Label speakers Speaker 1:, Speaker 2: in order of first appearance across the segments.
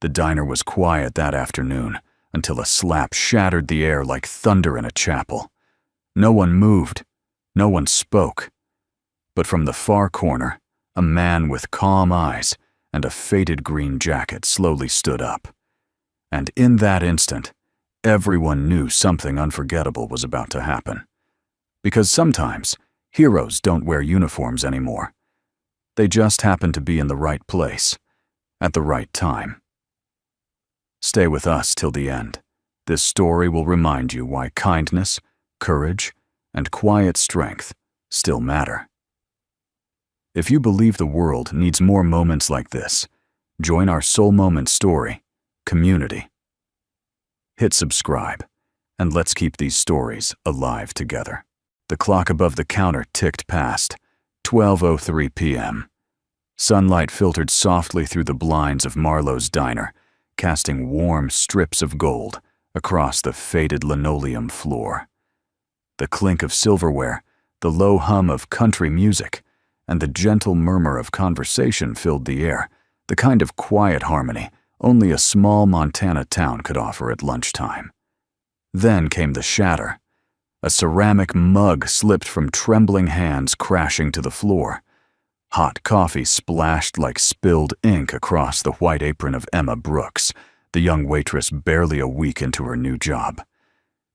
Speaker 1: The diner was quiet that afternoon until a slap shattered the air like thunder in a chapel. No one moved, no one spoke. But from the far corner, a man with calm eyes and a faded green jacket slowly stood up. And in that instant, everyone knew something unforgettable was about to happen. Because sometimes, heroes don't wear uniforms anymore. They just happen to be in the right place, at the right time. Stay with us till the end. This story will remind you why kindness, courage, and quiet strength still matter. If you believe the world needs more moments like this, join our Soul Moment Story community. Hit subscribe, and let's keep these stories alive together. The clock above the counter ticked past 12:03 p.m. Sunlight filtered softly through the blinds of Marlowe's diner, casting warm strips of gold across the faded linoleum floor. The clink of silverware, the low hum of country music, and the gentle murmur of conversation filled the air, the kind of quiet harmony only a small Montana town could offer at lunchtime. Then came the shatter. A ceramic mug slipped from trembling hands, crashing to the floor. Hot coffee splashed like spilled ink across the white apron of Emma Brooks, the young waitress barely a week into her new job.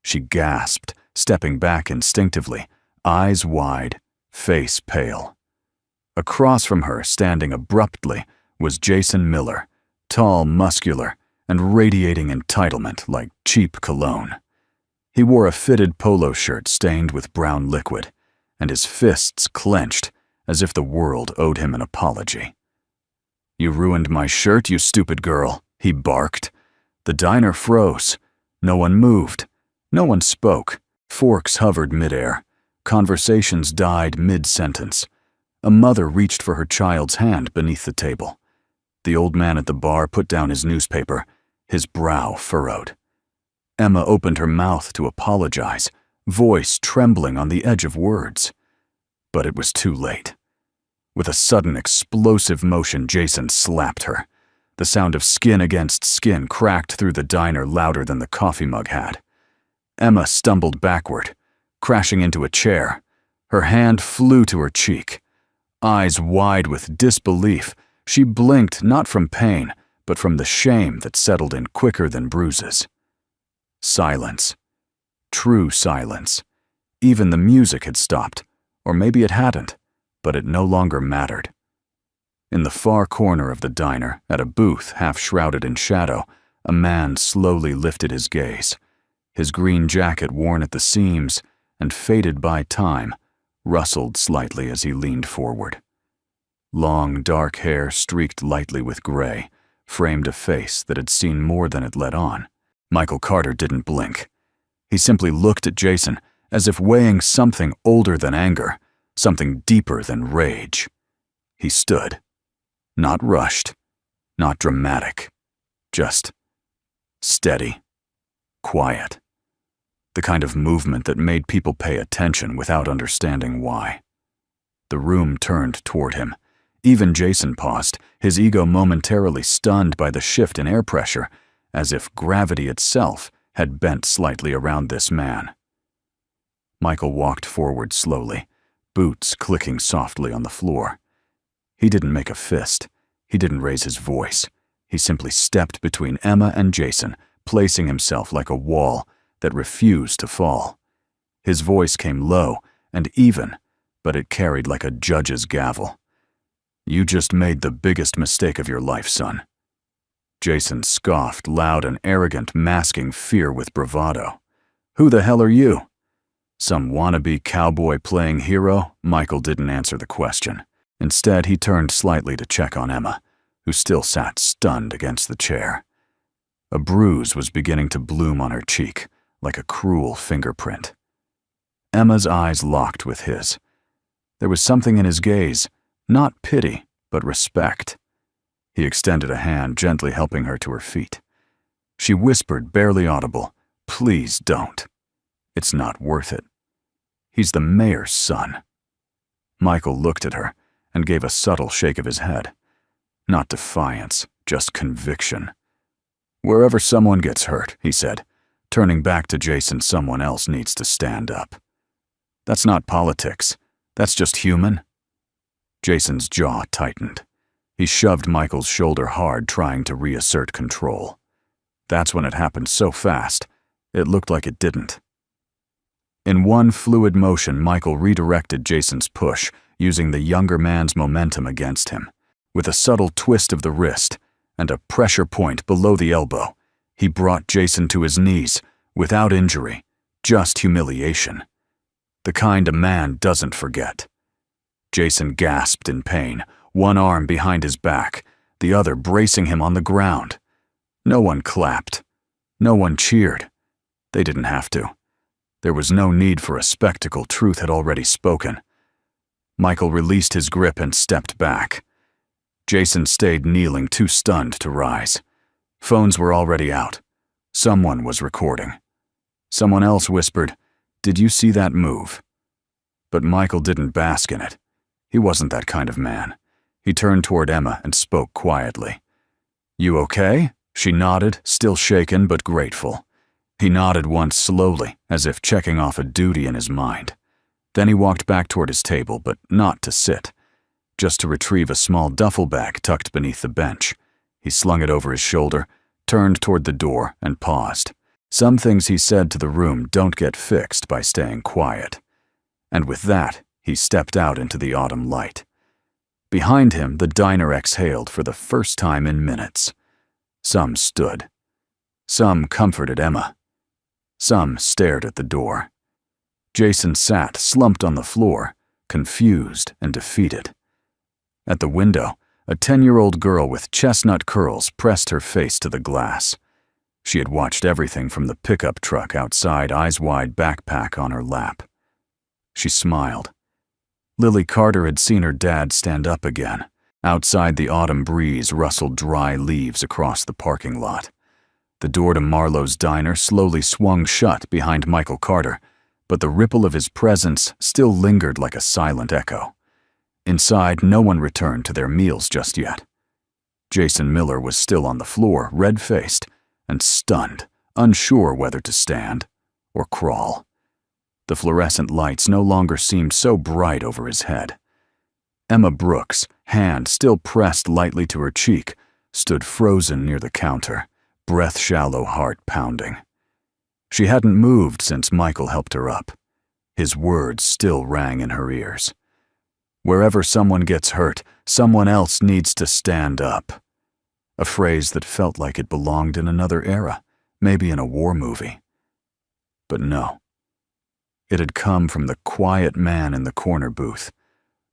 Speaker 1: She gasped, stepping back instinctively, eyes wide, face pale. Across from her, standing abruptly, was Jason Miller, tall, muscular, and radiating entitlement like cheap cologne. He wore a fitted polo shirt stained with brown liquid, and his fists clenched as if the world owed him an apology. "You ruined my shirt, you stupid girl," he barked. The diner froze. No one moved. No one spoke. Forks hovered midair. Conversations died mid-sentence. A mother reached for her child's hand beneath the table. The old man at the bar put down his newspaper, his brow furrowed. Emma opened her mouth to apologize, voice trembling on the edge of words. But it was too late. With a sudden explosive motion, Jason slapped her. The sound of skin against skin cracked through the diner louder than the coffee mug had. Emma stumbled backward, crashing into a chair. Her hand flew to her cheek. Eyes wide with disbelief, she blinked not from pain, but from the shame that settled in quicker than bruises. Silence. True silence. Even the music had stopped, or maybe it hadn't, but it no longer mattered. In the far corner of the diner, at a booth half shrouded in shadow, a man slowly lifted his gaze. His green jacket, worn at the seams and faded by time, rustled slightly as he leaned forward. Long, dark hair streaked lightly with gray framed a face that had seen more than it let on. Michael Carter didn't blink. He simply looked at Jason as if weighing something older than anger, something deeper than rage. He stood. Not rushed, not dramatic, just steady, quiet. The kind of movement that made people pay attention without understanding why. The room turned toward him. Even Jason paused, his ego momentarily stunned by the shift in air pressure, as if gravity itself had bent slightly around this man. Michael walked forward slowly, boots clicking softly on the floor. He didn't make a fist. He didn't raise his voice. He simply stepped between Emma and Jason, placing himself like a wall that refused to fall. His voice came low and even, but it carried like a judge's gavel. "You just made the biggest mistake of your life, son." Jason scoffed, loud and arrogant, masking fear with bravado. "Who the hell are you?" Some wannabe cowboy playing hero? Michael didn't answer the question. Instead, he turned slightly to check on Emma, who still sat stunned against the chair. A bruise was beginning to bloom on her cheek, like a cruel fingerprint. Emma's eyes locked with his. There was something in his gaze, not pity, but respect. He extended a hand, gently helping her to her feet. She whispered, barely audible, "Please don't. It's not worth it. He's the mayor's son." Michael looked at her and gave a subtle shake of his head. Not defiance, just conviction. Wherever someone gets hurt, he said, turning back to Jason. Someone else needs to stand up. That's not politics. That's just human. Jason's jaw tightened. He shoved Michael's shoulder hard, trying to reassert control. That's when it happened so fast, it looked like it didn't. In one fluid motion, Michael redirected Jason's push, using the younger man's momentum against him. With a subtle twist of the wrist and a pressure point below the elbow, he brought Jason to his knees, without injury, just humiliation. The kind a man doesn't forget. Jason gasped in pain, one arm behind his back, the other bracing him on the ground. No one clapped. No one cheered. They didn't have to. There was no need for a spectacle. Truth had already spoken. Michael released his grip and stepped back. Jason stayed kneeling, too stunned to rise. Phones were already out. Someone was recording. Someone else whispered, "Did you see that move?" But Michael didn't bask in it. He wasn't that kind of man. He turned toward Emma and spoke quietly. "You okay?" She nodded, still shaken but grateful. He nodded once slowly, as if checking off a duty in his mind. Then he walked back toward his table, but not to sit, just to retrieve a small duffel bag tucked beneath the bench. He slung it over his shoulder, turned toward the door, and paused. Some things he said to the room don't get fixed by staying quiet. And with that, he stepped out into the autumn light. Behind him, the diner exhaled for the first time in minutes. Some stood. Some comforted Emma. Some stared at the door. Jason sat, slumped on the floor, confused and defeated. At the window, a 10-year-old girl with chestnut curls pressed her face to the glass. She had watched everything from the pickup truck outside, eyes wide, backpack on her lap. She smiled. Lily Carter had seen her dad stand up again. Outside, the autumn breeze rustled dry leaves across the parking lot. The door to Marlowe's diner slowly swung shut behind Michael Carter, but the ripple of his presence still lingered like a silent echo. Inside, no one returned to their meals just yet. Jason Miller was still on the floor, red-faced and stunned, unsure whether to stand or crawl. The fluorescent lights no longer seemed so bright over his head. Emma Brooks, hand still pressed lightly to her cheek, stood frozen near the counter, breath shallow, heart pounding. She hadn't moved since Michael helped her up. His words still rang in her ears. Wherever someone gets hurt, someone else needs to stand up. A phrase that felt like it belonged in another era, maybe in a war movie. But no. It had come from the quiet man in the corner booth,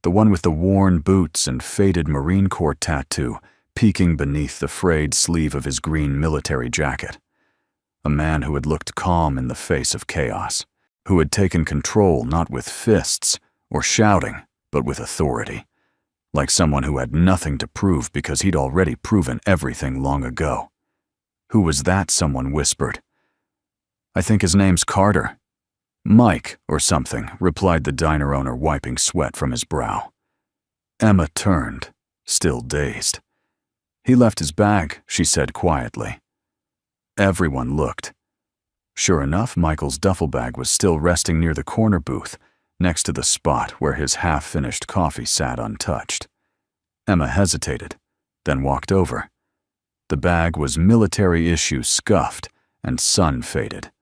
Speaker 1: the one with the worn boots and faded Marine Corps tattoo peeking beneath the frayed sleeve of his green military jacket. A man who had looked calm in the face of chaos, who had taken control not with fists or shouting, but with authority, like someone who had nothing to prove because he'd already proven everything long ago. Who was that? Someone whispered. "I think his name's Carter." "Mike, or something," replied the diner owner, wiping sweat from his brow. Emma turned, still dazed. "He left his bag," she said quietly. Everyone looked. Sure enough, Michael's duffel bag was still resting near the corner booth, next to the spot where his half-finished coffee sat untouched. Emma hesitated, then walked over. The bag was military-issue, scuffed and sun-faded.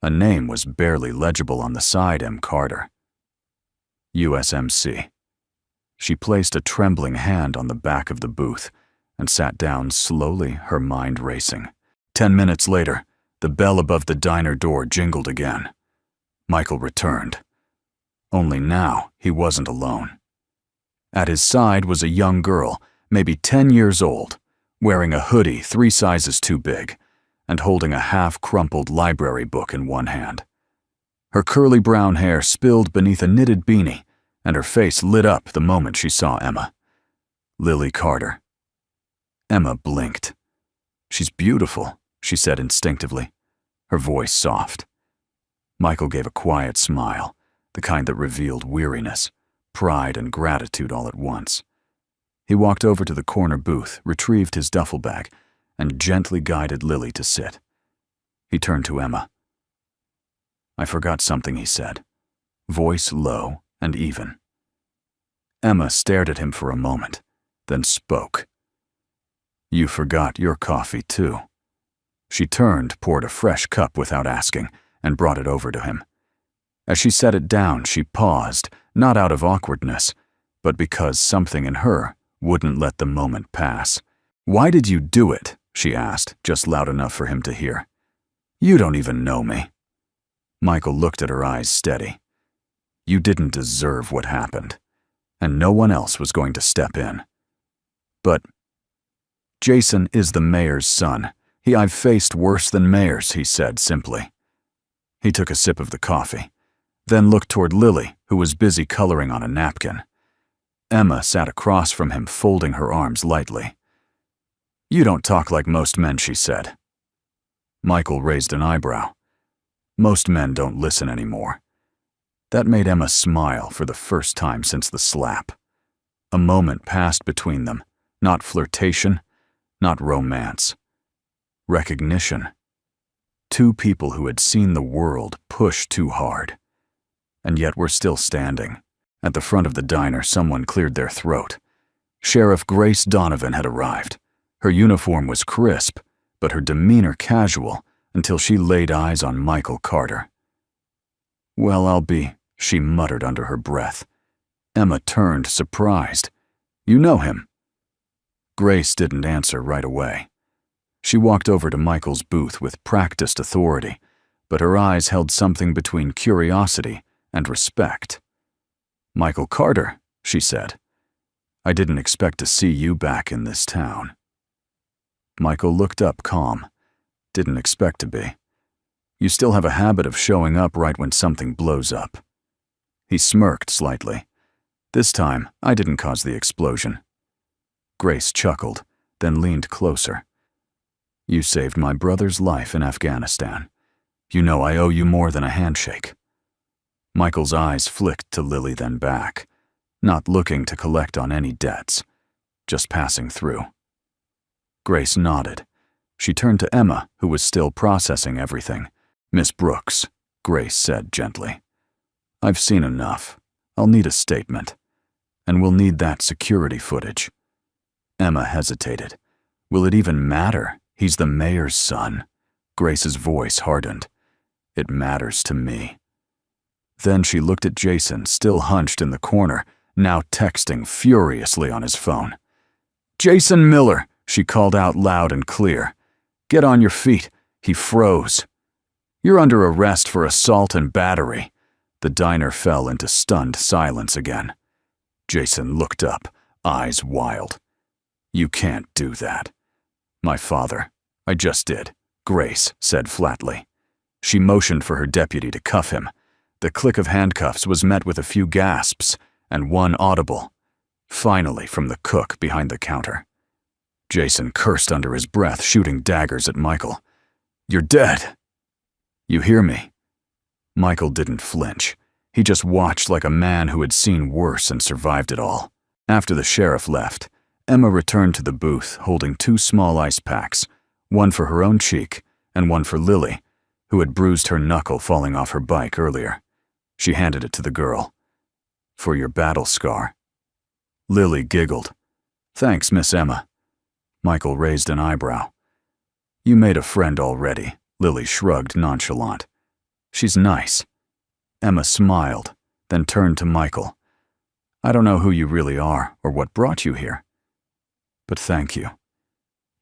Speaker 1: A name was barely legible on the side, M. Carter. USMC. She placed a trembling hand on the back of the booth and sat down slowly, her mind racing. 10 minutes later, the bell above the diner door jingled again. Michael returned. Only now, he wasn't alone. At his side was a young girl, maybe 10 years old, wearing a hoodie 3 sizes too big, and holding a half-crumpled library book in one hand. Her curly brown hair spilled beneath a knitted beanie, and her face lit up the moment she saw Emma. Lily Carter. Emma blinked. "She's beautiful," she said instinctively, her voice soft. Michael gave a quiet smile, the kind that revealed weariness, pride, and gratitude all at once. He walked over to the corner booth, retrieved his duffel bag, and gently guided Lily to sit. He turned to Emma. "I forgot something," he said, voice low and even. Emma stared at him for a moment, then spoke. "You forgot your coffee, too." She turned, poured a fresh cup without asking, and brought it over to him. As she set it down, she paused, not out of awkwardness, but because something in her wouldn't let the moment pass. "Why did you do it?" she asked, just loud enough for him to hear. "You don't even know me." Michael looked at her eyes steady. "You didn't deserve what happened, and no one else was going to step in. But Jason is the mayor's son. I've faced worse than mayors," he said simply. He took a sip of the coffee, then looked toward Lily, who was busy coloring on a napkin. Emma sat across from him, folding her arms lightly. "You don't talk like most men," she said. Michael raised an eyebrow. Most men don't listen anymore. That made Emma smile for the first time since the slap. A moment passed between them, not flirtation, not romance. Recognition. Two people who had seen the world push too hard, and yet were still standing. At the front of the diner, someone cleared their throat. Sheriff Grace Donovan had arrived. Her uniform was crisp, but her demeanor casual until she laid eyes on Michael Carter. "Well, I'll be," she muttered under her breath. Emma turned, surprised. "You know him?" Grace didn't answer right away. She walked over to Michael's booth with practiced authority, but her eyes held something between curiosity and respect. "Michael Carter," she said. "I didn't expect to see you back in this town." Michael looked up calm. "Didn't expect to be. You still have a habit of showing up right when something blows up." He smirked slightly. "This time, I didn't cause the explosion." Grace chuckled, then leaned closer. "You saved my brother's life in Afghanistan. You know I owe you more than a handshake." Michael's eyes flicked to Lily, then back, not looking to collect on any debts, just passing through. Grace nodded. She turned to Emma, who was still processing everything. "Miss Brooks," Grace said gently. "I've seen enough. I'll need a statement. And we'll need that security footage." Emma hesitated. "Will it even matter? He's the mayor's son." Grace's voice hardened. "It matters to me." Then she looked at Jason, still hunched in the corner, now texting furiously on his phone. "Jason Miller," she called out loud and clear. "Get on your feet." He froze. "You're under arrest for assault and battery." The diner fell into stunned silence again. Jason looked up, eyes wild. "You can't do that." "My father. I just did," Grace said flatly. She motioned for her deputy to cuff him. The click of handcuffs was met with a few gasps, and one audible, finally from the cook behind the counter. Jason cursed under his breath, shooting daggers at Michael. "You're dead." "You hear me?" Michael didn't flinch. He just watched like a man who had seen worse and survived it all. After the sheriff left, Emma returned to the booth holding 2 small ice packs, one for her own cheek and one for Lily, who had bruised her knuckle falling off her bike earlier. She handed it to the girl. "For your battle scar." Lily giggled. "Thanks, Miss Emma." Michael raised an eyebrow. "You made a friend already," Lily shrugged nonchalant. "She's nice." Emma smiled, then turned to Michael. "I don't know who you really are or what brought you here. But thank you.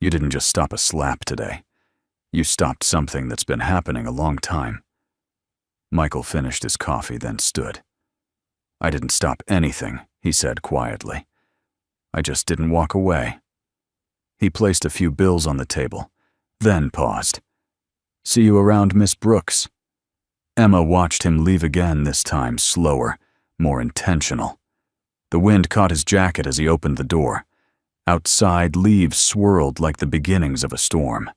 Speaker 1: You didn't just stop a slap today. You stopped something that's been happening a long time." Michael finished his coffee, then stood. "I didn't stop anything," he said quietly. "I just didn't walk away." He placed a few bills on the table, then paused. "See you around, Miss Brooks." Emma watched him leave again, this time slower, more intentional. The wind caught his jacket as he opened the door. Outside, leaves swirled like the beginnings of a storm.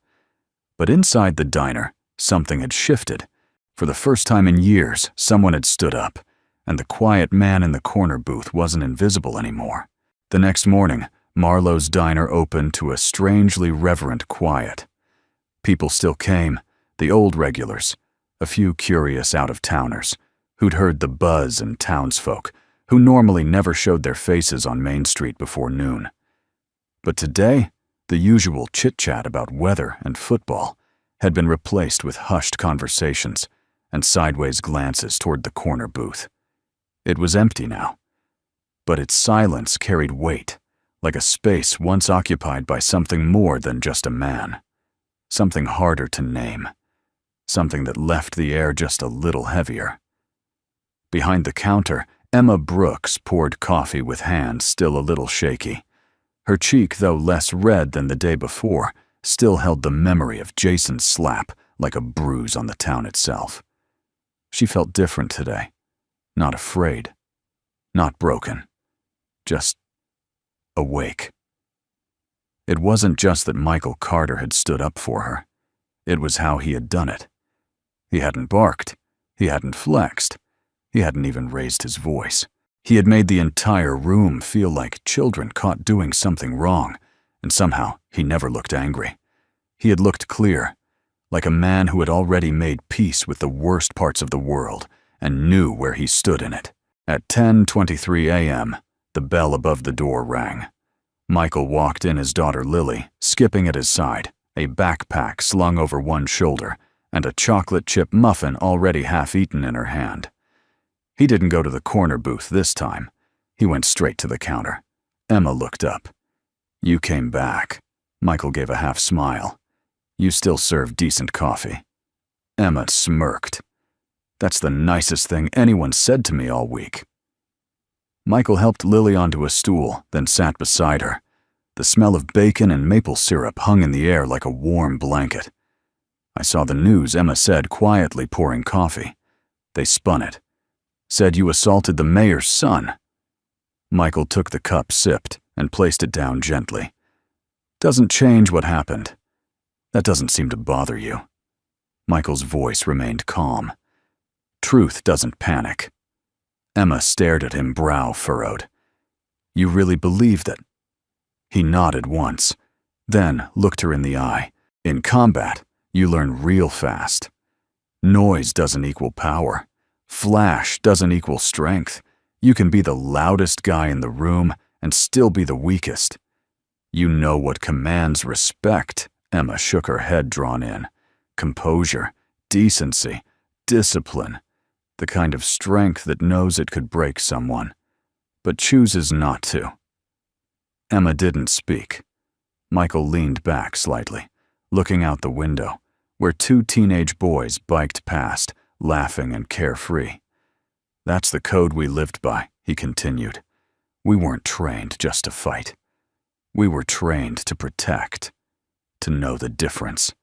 Speaker 1: But inside the diner, something had shifted. For the first time in years, someone had stood up, and the quiet man in the corner booth wasn't invisible anymore. The next morning, Marlowe's diner opened to a strangely reverent quiet. People still came, the old regulars, a few curious out-of-towners, who'd heard the buzz, and townsfolk, who normally never showed their faces on Main Street before noon. But today, the usual chit-chat about weather and football had been replaced with hushed conversations and sideways glances toward the corner booth. It was empty now, but its silence carried weight, like a space once occupied by something more than just a man, something harder to name, something that left the air just a little heavier. Behind the counter, Emma Brooks poured coffee with hands still a little shaky. Her cheek, though less red than the day before, still held the memory of Jason's slap like a bruise on the town itself. She felt different today. Not afraid. Not broken. Just awake. It wasn't just that Michael Carter had stood up for her. It was how he had done it. He hadn't barked. He hadn't flexed. He hadn't even raised his voice. He had made the entire room feel like children caught doing something wrong, and somehow he never looked angry. He had looked clear, like a man who had already made peace with the worst parts of the world and knew where he stood in it. At 10:23 a.m., the bell above the door rang. Michael walked in, his daughter Lily skipping at his side, a backpack slung over one shoulder, and a chocolate chip muffin already half-eaten in her hand. He didn't go to the corner booth this time. He went straight to the counter. Emma looked up. "You came back." Michael gave a half-smile. "You still serve decent coffee." Emma smirked. "That's the nicest thing anyone said to me all week." Michael helped Lily onto a stool, then sat beside her. The smell of bacon and maple syrup hung in the air like a warm blanket. "I saw the news," Emma said, quietly pouring coffee. "They spun it. Said you assaulted the mayor's son." Michael took the cup, sipped, and placed it down gently. "Doesn't change what happened. That doesn't seem to bother you." Michael's voice remained calm. "Truth doesn't panic." Emma stared at him, brow furrowed. "You really believe that?" He nodded once, then looked her in the eye. "In combat, you learn real fast. Noise doesn't equal power. Flash doesn't equal strength. You can be the loudest guy in the room and still be the weakest. You know what commands respect." Emma shook her head, drawn in. "Composure, decency, discipline. The kind of strength that knows it could break someone, but chooses not to." Emma didn't speak. Michael leaned back slightly, looking out the window, where two teenage boys biked past, laughing and carefree. "That's the code we lived by," he continued. "We weren't trained just to fight. We were trained to protect, to know the difference.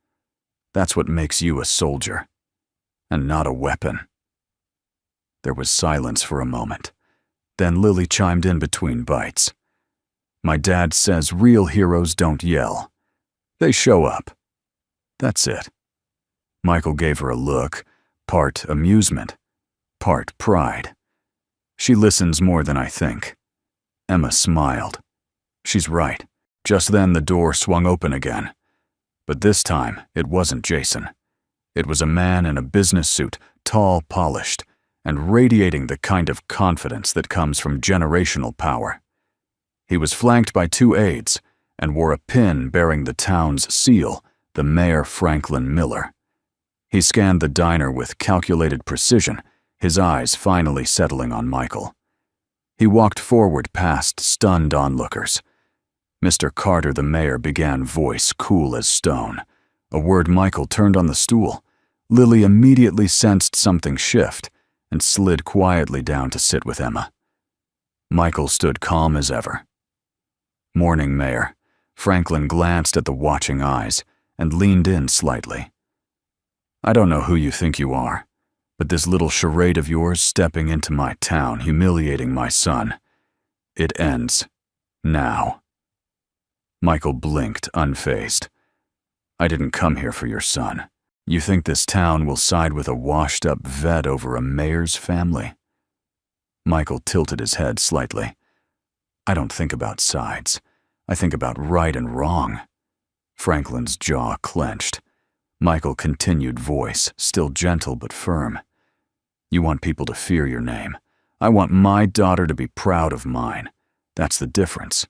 Speaker 1: That's what makes you a soldier, and not a weapon." There was silence for a moment. Then Lily chimed in between bites. "My dad says real heroes don't yell. They show up. That's it." Michael gave her a look, part amusement, part pride. "She listens more than I think." Emma smiled. "She's right." Just then the door swung open again. But this time it wasn't Jason. It was a man in a business suit, tall, polished, and radiating the kind of confidence that comes from generational power. He was flanked by two aides and wore a pin bearing the town's seal, the Mayor Franklin Miller. He scanned the diner with calculated precision, his eyes finally settling on Michael. He walked forward past stunned onlookers. "Mr. Carter," the mayor began, voice cool as stone. A word Michael turned on the stool. Lily immediately sensed something shift and slid quietly down to sit with Emma. Michael stood calm as ever. "Morning, Mayor." Franklin glanced at the watching eyes and leaned in slightly. "I don't know who you think you are, but this little charade of yours stepping into my town, humiliating my son, it ends now." Michael blinked, unfazed. "I didn't come here for your son. You think this town will side with a washed-up vet over a mayor's family?" Michael tilted his head slightly. "I don't think about sides. I think about right and wrong." Franklin's jaw clenched. Michael continued, voice still gentle but firm. "You want people to fear your name. I want my daughter to be proud of mine. That's the difference."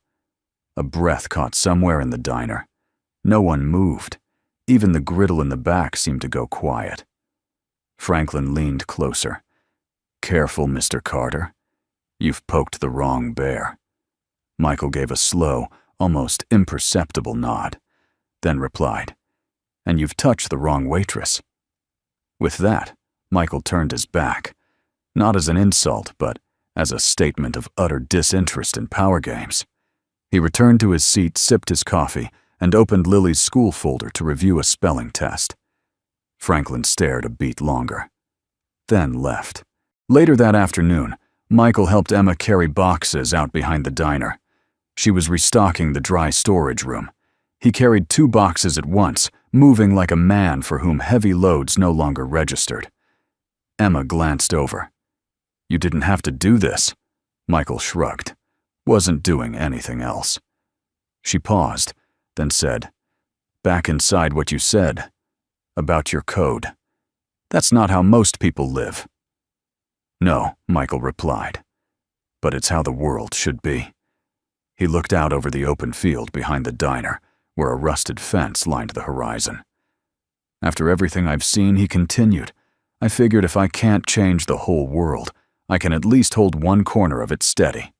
Speaker 1: A breath caught somewhere in the diner. No one moved. Even the griddle in the back seemed to go quiet. Franklin leaned closer. "Careful, Mr. Carter. You've poked the wrong bear." Michael gave a slow, almost imperceptible nod, then replied, "And you've touched the wrong waitress." With that, Michael turned his back, not as an insult, but as a statement of utter disinterest in power games. He returned to his seat, sipped his coffee, and opened Lily's school folder to review a spelling test. Franklin stared a beat longer, then left. Later that afternoon, Michael helped Emma carry boxes out behind the diner. She was restocking the dry storage room. He carried 2 boxes at once, moving like a man for whom heavy loads no longer registered. Emma glanced over. "You didn't have to do this." Michael shrugged. Wasn't doing anything else. She paused, then said, "Back inside what you said about your code. That's not how most people live." "No," Michael replied, "but it's how the world should be." He looked out over the open field behind the diner, where a rusted fence lined the horizon. "After everything I've seen," he continued, "I figured if I can't change the whole world, I can at least hold one corner of it steady."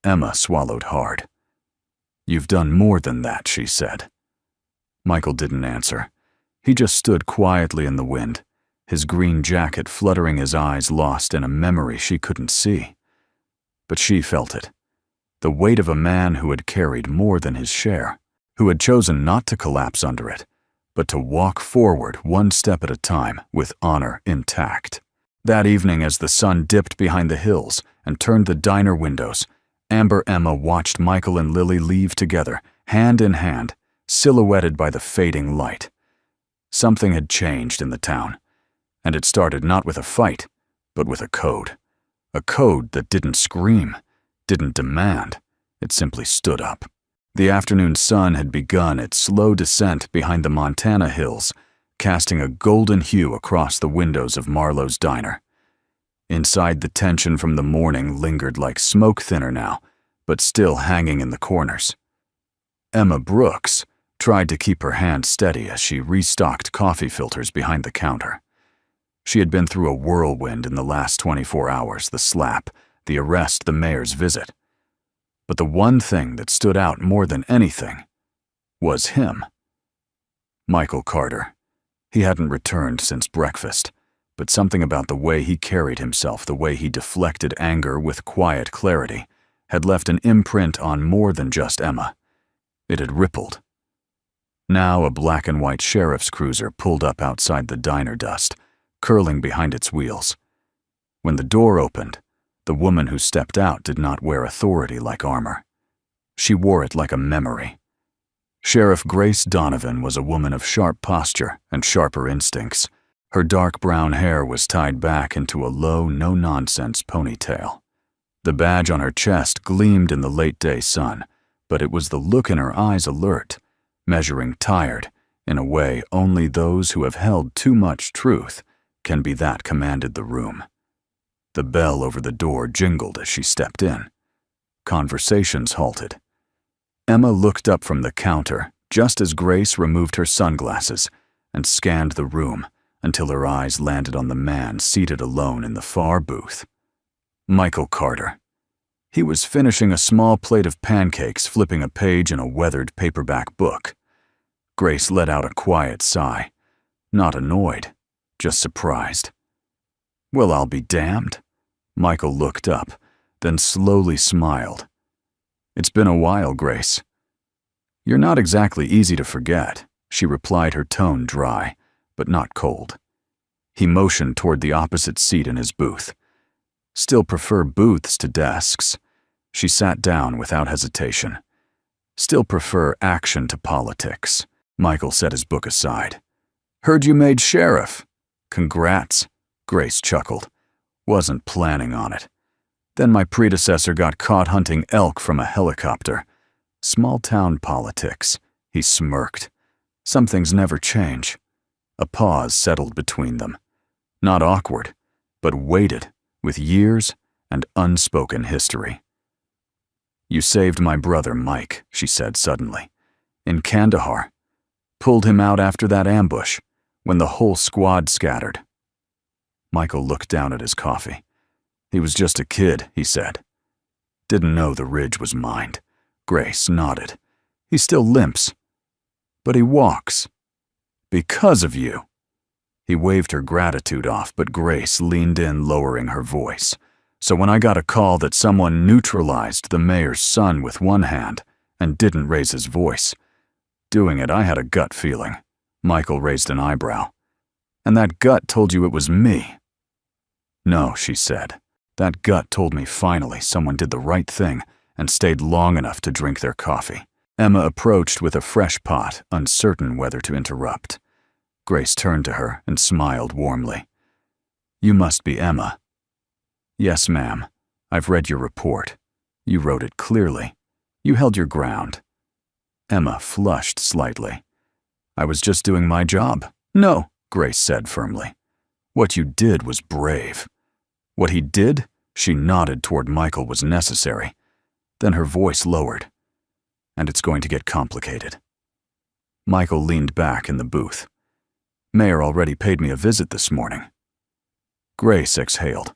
Speaker 1: Emma swallowed hard. "You've done more than that," she said. Michael didn't answer. He just stood quietly in the wind, his green jacket fluttering, his eyes lost in a memory she couldn't see. But she felt it. The weight of a man who had carried more than his share, who had chosen not to collapse under it, but to walk forward one step at a time with honor intact. That evening, as the sun dipped behind the hills and turned the diner windows, Amber Emma watched Michael and Lily leave together, hand in hand, silhouetted by the fading light. Something had changed in the town, and it started not with a fight, but with a code. A code that didn't scream, didn't demand, it simply stood up. The afternoon sun had begun its slow descent behind the Montana hills, casting a golden hue across the windows of Marlowe's diner. Inside, the tension from the morning lingered like smoke thinner now, but still hanging in the corners. Emma Brooks tried to keep her hand steady as she restocked coffee filters behind the counter. She had been through a whirlwind in the last 24 hours, the slap, the arrest, the mayor's visit. But the one thing that stood out more than anything was him. Michael Carter. He hadn't returned since breakfast, but something about the way he carried himself, the way he deflected anger with quiet clarity, had left an imprint on more than just Emma. It had rippled. Now a black and white sheriff's cruiser pulled up outside the diner dust, curling behind its wheels. When the door opened, the woman who stepped out did not wear authority like armor. She wore it like a memory. Sheriff Grace Donovan was a woman of sharp posture and sharper instincts. Her dark brown hair was tied back into a low, no-nonsense ponytail. The badge on her chest gleamed in the late-day sun, but it was the look in her eyes alert, measuring tired, in a way only those who have held too much truth can be that commanded the room. The bell over the door jingled as she stepped in. Conversations halted. Emma looked up from the counter just as Grace removed her sunglasses and scanned the room until her eyes landed on the man seated alone in the far booth. Michael Carter. He was finishing a small plate of pancakes, flipping a page in a weathered paperback book. Grace let out a quiet sigh. Not annoyed, just surprised. "Well, I'll be damned." Michael looked up, then slowly smiled. "It's been a while, Grace." "You're not exactly easy to forget," she replied, her tone dry, but not cold. He motioned toward the opposite seat in his booth. "Still prefer booths to desks." She sat down without hesitation. "Still prefer action to politics." Michael set his book aside. "Heard you made sheriff." "Congrats," Grace chuckled. "Wasn't planning on it. Then my predecessor got caught hunting elk from a helicopter. Small-town politics, he smirked. Some things never change. A pause settled between them. Not awkward, but weighted with years and unspoken history. "You saved my brother, Mike," she said suddenly. "In Kandahar. Pulled him out after that ambush, when the whole squad scattered." Michael looked down at his coffee. "He was just a kid," he said. "Didn't know the ridge was mined." Grace nodded. "He still limps. But he walks. Because of you." He waved her gratitude off, but Grace leaned in, lowering her voice. "So when I got a call that someone neutralized the mayor's son with one hand and didn't raise his voice, doing it, I had a gut feeling." Michael raised an eyebrow. "And that gut told you it was me?" "No," she said. "That gut told me finally someone did the right thing and stayed long enough to drink their coffee." Emma approached with a fresh pot, uncertain whether to interrupt. Grace turned to her and smiled warmly. "You must be Emma." "Yes, ma'am. I've read your report. You wrote it clearly. You held your ground." Emma flushed slightly. "I was just doing my job." "No," Grace said firmly. "What you did was brave." "What he did," she nodded toward Michael, "was necessary." Then her voice lowered. "And it's going to get complicated." Michael leaned back in the booth. "Mayor already paid me a visit this morning." Grace exhaled.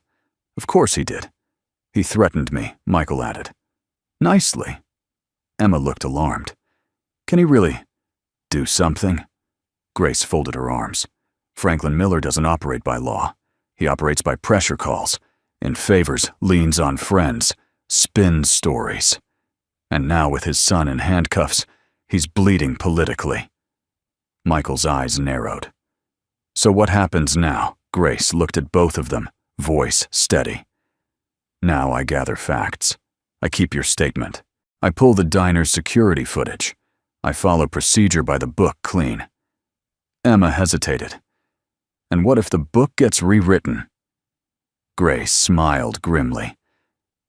Speaker 1: "Of course he did." "He threatened me," Michael added. "Nicely." Emma looked alarmed. "Can he really do something?" Grace folded her arms. "Franklin Miller doesn't operate by law. He operates by pressure calls. In favors, leans on friends, spins stories. And now with his son in handcuffs, he's bleeding politically." Michael's eyes narrowed. "So what happens now?" Grace looked at both of them, voice steady. "Now I gather facts. I keep your statement. I pull the diner's security footage. I follow procedure by the book clean." Emma hesitated. "And what if the book gets rewritten?" Grace smiled grimly.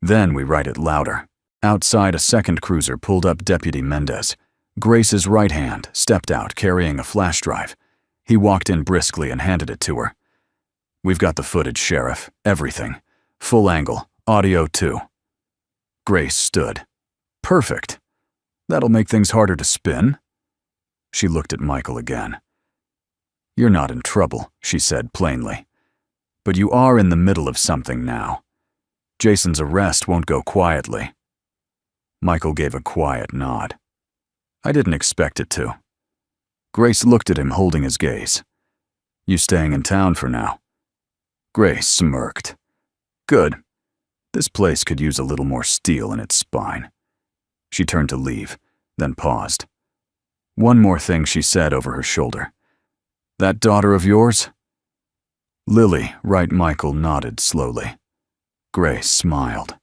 Speaker 1: "Then we write it louder." Outside, a second cruiser pulled up Deputy Mendez. Grace's right hand stepped out carrying a flash drive. He walked in briskly and handed it to her. "We've got the footage, Sheriff. Everything. Full angle. Audio too." Grace stood. "Perfect. That'll make things harder to spin." She looked at Michael again. "You're not in trouble," she said plainly. "But you are in the middle of something now. Jason's arrest won't go quietly." Michael gave a quiet nod. "I didn't expect it to." Grace looked at him, holding his gaze. "You staying in town for now?" Grace smirked. "Good. This place could use a little more steel in its spine." She turned to leave, then paused. "One more thing," she said over her shoulder. "That daughter of yours?" "Lily," right. Michael nodded slowly. Grace smiled.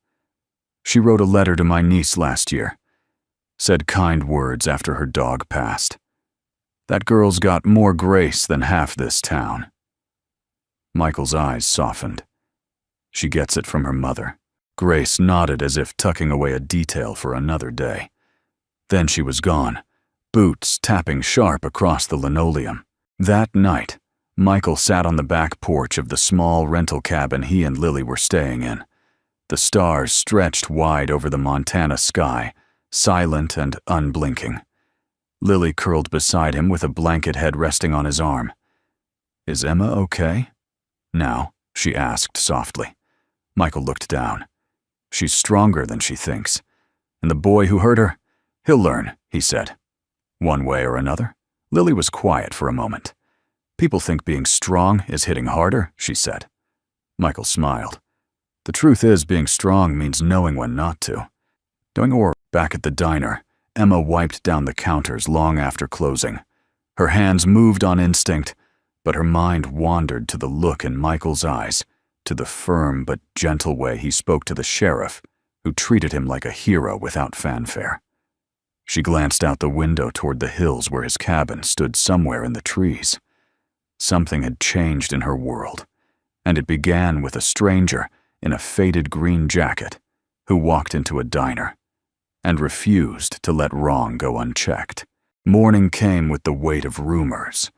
Speaker 1: "She wrote a letter to my niece last year. Said kind words after her dog passed. That girl's got more grace than half this town." Michael's eyes softened. "She gets it from her mother." Grace nodded as if tucking away a detail for another day. Then she was gone, boots tapping sharp across the linoleum. That night, Michael sat on the back porch of the small rental cabin he and Lily were staying in. The stars stretched wide over the Montana sky, silent and unblinking. Lily curled beside him with a blanket head resting on his arm. "Is Emma okay?" "Now?" she asked softly. Michael looked down. "She's stronger than she thinks. And the boy who hurt her, he'll learn," he said. "One way or another." Lily was quiet for a moment. "People think being strong is hitting harder," she said. Michael smiled. "The truth is, being strong means knowing when not to." Back at the diner, Emma wiped down the counters long after closing. Her hands moved on instinct, but her mind wandered to the look in Michael's eyes, to the firm but gentle way he spoke to the sheriff, who treated him like a hero without fanfare. She glanced out the window toward the hills where his cabin stood somewhere in the trees. Something had changed in her world, and it began with a stranger in a faded green jacket who walked into a diner. and refused to let wrong go unchecked. Morning came with the weight of rumors.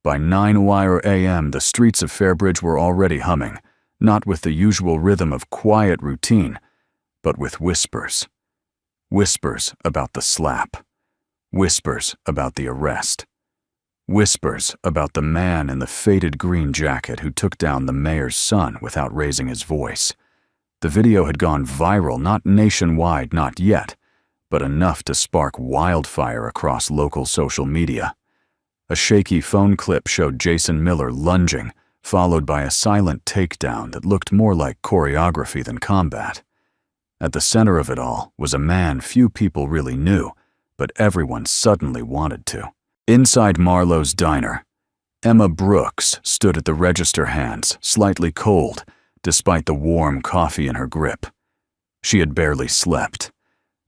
Speaker 1: By 9 a.m., the streets of Fairbridge were already humming, not with the usual rhythm of quiet routine, but with whispers. Whispers about the slap. Whispers about the arrest. Whispers about the man in the faded green jacket who took down the mayor's son without raising his voice. The video had gone viral, not nationwide, not yet, but enough to spark wildfire across local social media. A shaky phone clip showed Jason Miller lunging, followed by a silent takedown that looked more like choreography than combat. At the center of it all was a man few people really knew, but everyone suddenly wanted to. Inside Marlowe's diner, Emma Brooks stood at the register, hands slightly cold, despite the warm coffee in her grip. She had barely slept.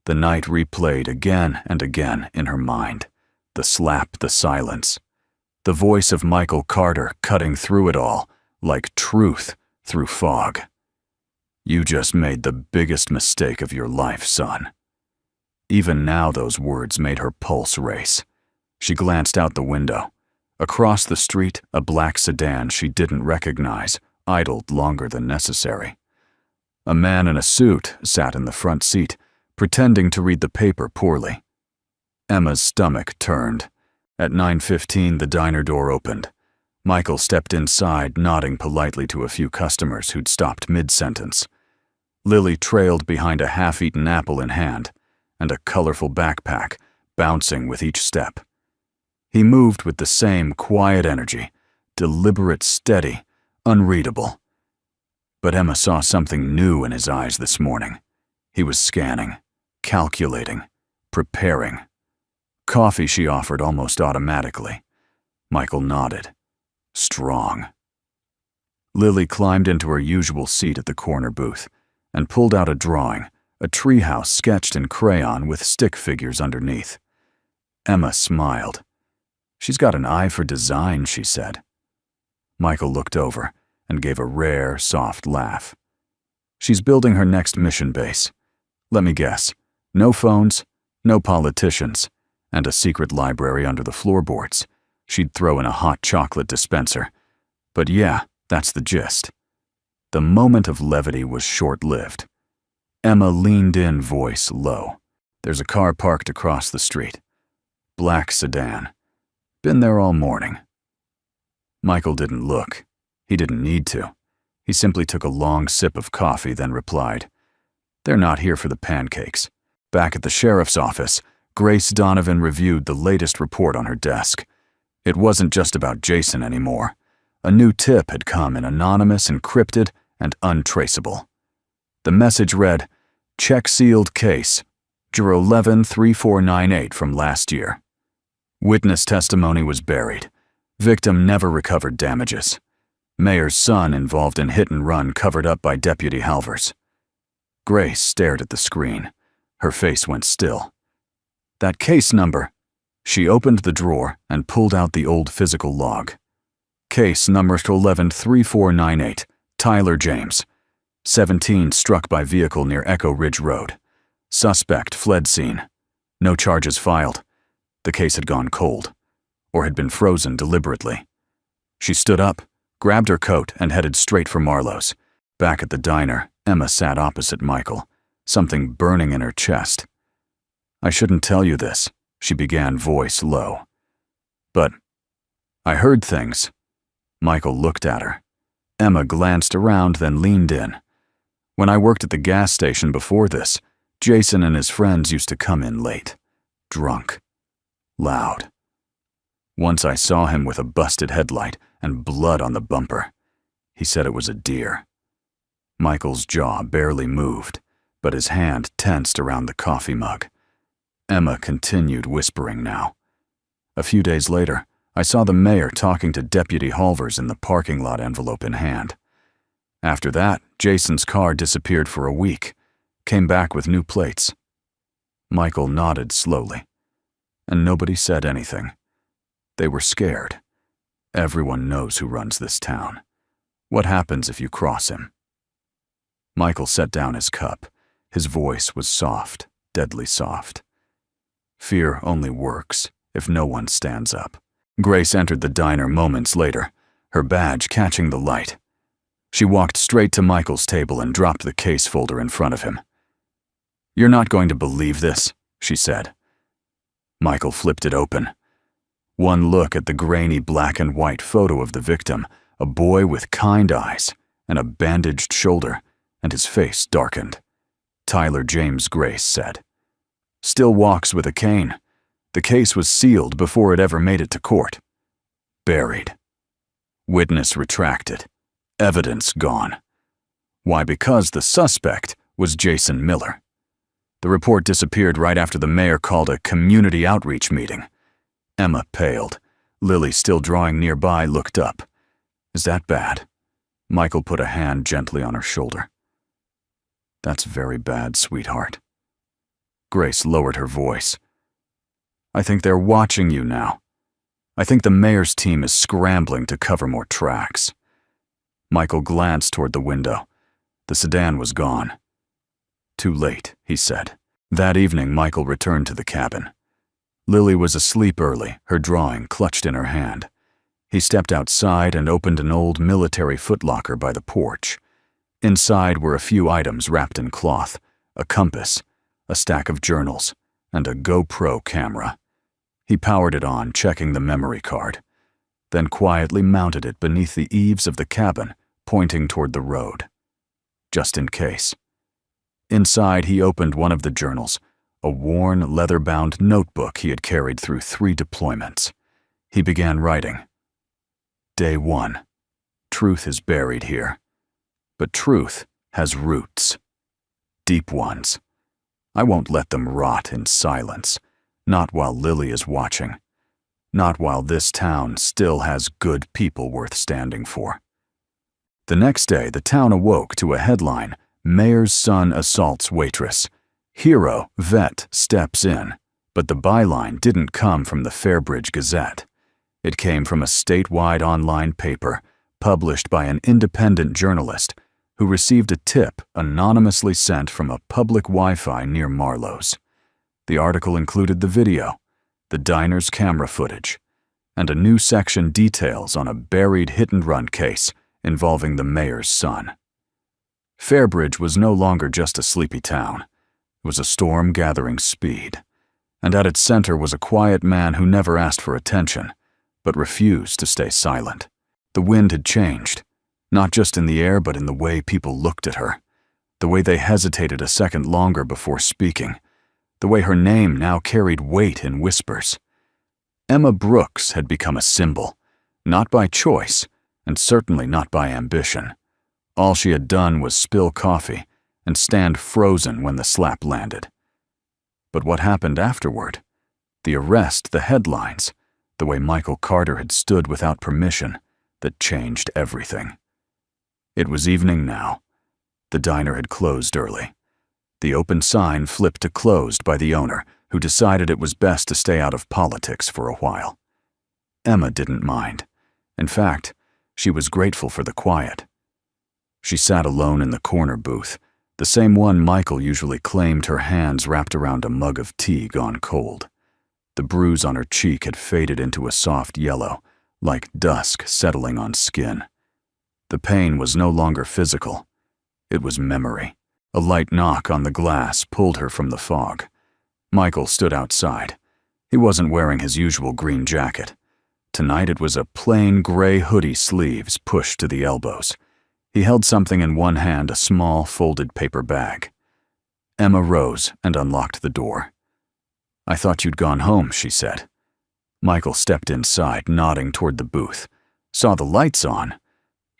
Speaker 1: The night replayed again and again in her mind. The slap, the silence. The voice of Michael Carter cutting through it all, like truth through fog. "You just made the biggest mistake of your life, son." Even now those words made her pulse race. She glanced out the window. Across the street, a black sedan she didn't recognize idled longer than necessary. A man in a suit sat in the front seat, pretending to read the paper poorly. Emma's stomach turned. At 9:15, the diner door opened. Michael stepped inside, nodding politely to a few customers who'd stopped mid-sentence. Lily trailed behind a half-eaten apple in hand, and a colorful backpack, bouncing with each step. He moved with the same quiet energy, deliberate, steady, unreadable. But Emma saw something new in his eyes this morning. He was scanning, calculating, preparing. Coffee she offered almost automatically. Michael nodded. Strong. Lily climbed into her usual seat at the corner booth and pulled out a drawing, a treehouse sketched in crayon with stick figures underneath. Emma smiled. "She's got an eye for design," she said. Michael looked over and gave a rare, soft laugh. "She's building her next mission base. Let me guess. No phones, no politicians, and a secret library under the floorboards. She'd throw in a hot chocolate dispenser. But yeah, that's the gist." The moment of levity was short-lived. Emma leaned in, voice low. "There's a car parked across the street. Black sedan. Been there all morning." Michael didn't look. He didn't need to. He simply took a long sip of coffee, then replied, "They're not here for the pancakes." Back at the sheriff's office, Grace Donovan reviewed the latest report on her desk. It wasn't just about Jason anymore. A new tip had come in, anonymous, encrypted, and untraceable. The message read, "Check sealed case, Juror 11-3498 from last year." Witness testimony was buried. Victim never recovered damages. Mayor's son involved in hit and run covered up by Deputy Halvers. Grace stared at the screen. Her face went still. "That case number." She opened the drawer and pulled out the old physical log. "Case number 11-3498, Tyler James. 17 struck by vehicle near Echo Ridge Road. Suspect fled scene. No charges filed. The case had gone cold, or had been frozen deliberately." She stood up, grabbed her coat, and headed straight for Marlowe's. Back at the diner, Emma sat opposite Michael, something burning in her chest. "I shouldn't tell you this," she began, voice low. "But I heard things." Michael looked at her. Emma glanced around, then leaned in. "When I worked at the gas station before this, Jason and his friends used to come in late. Drunk. Loud. Once I saw him with a busted headlight and blood on the bumper. He said it was a deer." Michael's jaw barely moved, but his hand tensed around the coffee mug. Emma continued, whispering now. "A few days later, I saw the mayor talking to Deputy Halvers in the parking lot, envelope in hand. After that, Jason's car disappeared for a week, came back with new plates." Michael nodded slowly, and nobody said anything. They were scared. Everyone knows who runs this town. What happens if you cross him? Michael set down his cup. His voice was soft, deadly soft. Fear only works if no one stands up. Grace entered the diner moments later, her badge catching the light. She walked straight to Michael's table and dropped the case folder in front of him. "You're not going to believe this," she said. Michael flipped it open. One look at the grainy black and white photo of the victim, a boy with kind eyes and a bandaged shoulder, and his face darkened. Tyler James Grace said. "Still walks with a cane. The case was sealed before it ever made it to court. Buried. Witness retracted. Evidence gone. Why? Because the suspect was Jason Miller. The report disappeared right after the mayor called a community outreach meeting." Emma paled. Lily, still drawing nearby, looked up. "Is that bad?" Michael put a hand gently on her shoulder. "That's very bad, sweetheart." Grace lowered her voice. "I think they're watching you now. I think the mayor's team is scrambling to cover more tracks." Michael glanced toward the window. The sedan was gone. "Too late," he said. That evening, Michael returned to the cabin. Lily was asleep early, her drawing clutched in her hand. He stepped outside and opened an old military footlocker by the porch. Inside were a few items wrapped in cloth, a compass, a stack of journals, and a GoPro camera. He powered it on, checking the memory card, then quietly mounted it beneath the eaves of the cabin, pointing toward the road. Just in case. Inside, he opened one of the journals, a worn, leather-bound notebook he had carried through 3 deployments. He began writing. Day 1. Truth is buried here. But truth has roots. Deep ones. I won't let them rot in silence, not while Lily is watching. Not while this town still has good people worth standing for. The next day, the town awoke to a headline, "Mayor's son assaults waitress. Hero vet steps in." But the byline didn't come from the Fairbridge Gazette. It came from a statewide online paper, published by an independent journalist who received a tip anonymously sent from a public Wi-Fi near Marlowe's. The article included the video, the diner's camera footage, and a new section details on a buried hit-and-run case involving the mayor's son. Fairbridge was no longer just a sleepy town. It was a storm gathering speed, and at its center was a quiet man who never asked for attention, but refused to stay silent. The wind had changed, not just in the air but in the way people looked at her, the way they hesitated a second longer before speaking, the way her name now carried weight in whispers. Emma Brooks had become a symbol, not by choice, and certainly not by ambition. All she had done was spill coffee and stand frozen when the slap landed. But what happened afterward? The arrest, the headlines, the way Michael Carter had stood without permission, that changed everything. It was evening now. The diner had closed early. The open sign flipped to closed by the owner, who decided it was best to stay out of politics for a while. Emma didn't mind. In fact, she was grateful for the quiet. She sat alone in the corner booth, the same one Michael usually claimed, her hands wrapped around a mug of tea gone cold. The bruise on her cheek had faded into a soft yellow, like dusk settling on skin. The pain was no longer physical. It was memory. A light knock on the glass pulled her from the fog. Michael stood outside. He wasn't wearing his usual green jacket. Tonight it was a plain gray hoodie, sleeves pushed to the elbows. He held something in one hand, a small folded paper bag. Emma rose and unlocked the door. "I thought you'd gone home," she said. Michael stepped inside, nodding toward the booth. "Saw the lights on.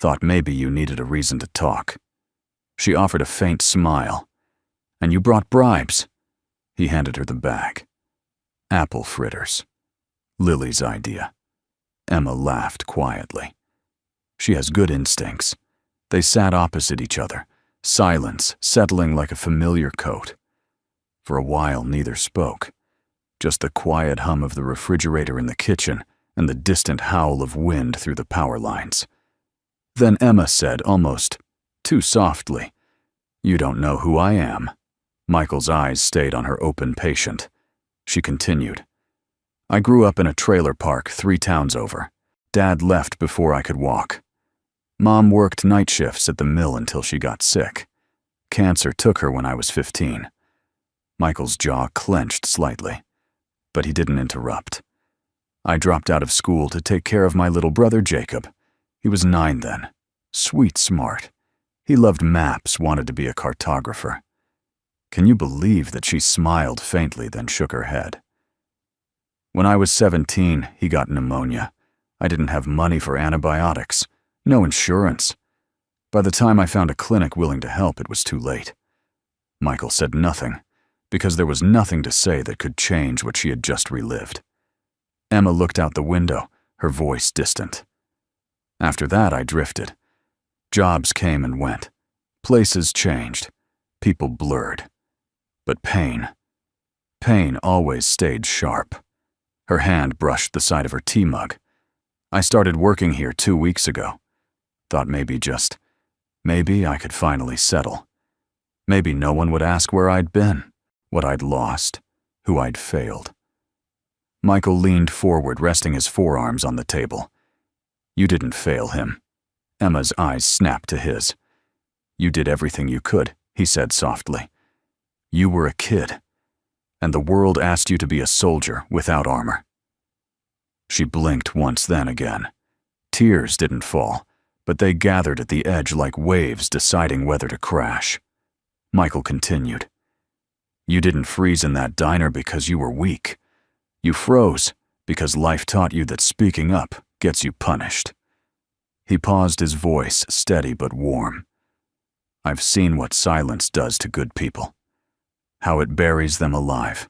Speaker 1: Thought maybe you needed a reason to talk." She offered a faint smile. "And you brought bribes." He handed her the bag. "Apple fritters. Lily's idea." Emma laughed quietly. She has good instincts. They sat opposite each other, silence settling like a familiar coat. For a while, neither spoke. Just the quiet hum of the refrigerator in the kitchen and the distant howl of wind through the power lines. Then Emma said, almost too softly, "You don't know who I am. Michael's eyes stayed on her open patient. She continued. I grew up in a trailer park 3 towns over. Dad left before I could walk. Mom worked night shifts at the mill until she got sick. Cancer took her when I was 15. Michael's jaw clenched slightly, but he didn't interrupt. I dropped out of school to take care of my little brother Jacob. He was 9 then. Sweet smart. He loved maps, wanted to be a cartographer. Can you believe that she smiled faintly, then shook her head? When I was 17, he got pneumonia. I didn't have money for antibiotics, no insurance. By the time I found a clinic willing to help, it was too late. Michael said nothing, because there was nothing to say that could change what she had just relived. Emma looked out the window, her voice distant. After that, I drifted. Jobs came and went. Places changed. People blurred. But pain always stayed sharp. Her hand brushed the side of her tea mug. I started working here 2 weeks ago. Thought maybe I could finally settle. Maybe no one would ask where I'd been, what I'd lost, who I'd failed. Michael leaned forward, resting his forearms on the table. You didn't fail him. Emma's eyes snapped to his. You did everything you could, he said softly. You were a kid, and the world asked you to be a soldier without armor. She blinked once, then again. Tears didn't fall, but they gathered at the edge like waves deciding whether to crash. Michael continued. You didn't freeze in that diner because you were weak. You froze because life taught you that speaking up gets you punished. He paused, his voice steady but warm. I've seen what silence does to good people. How it buries them alive.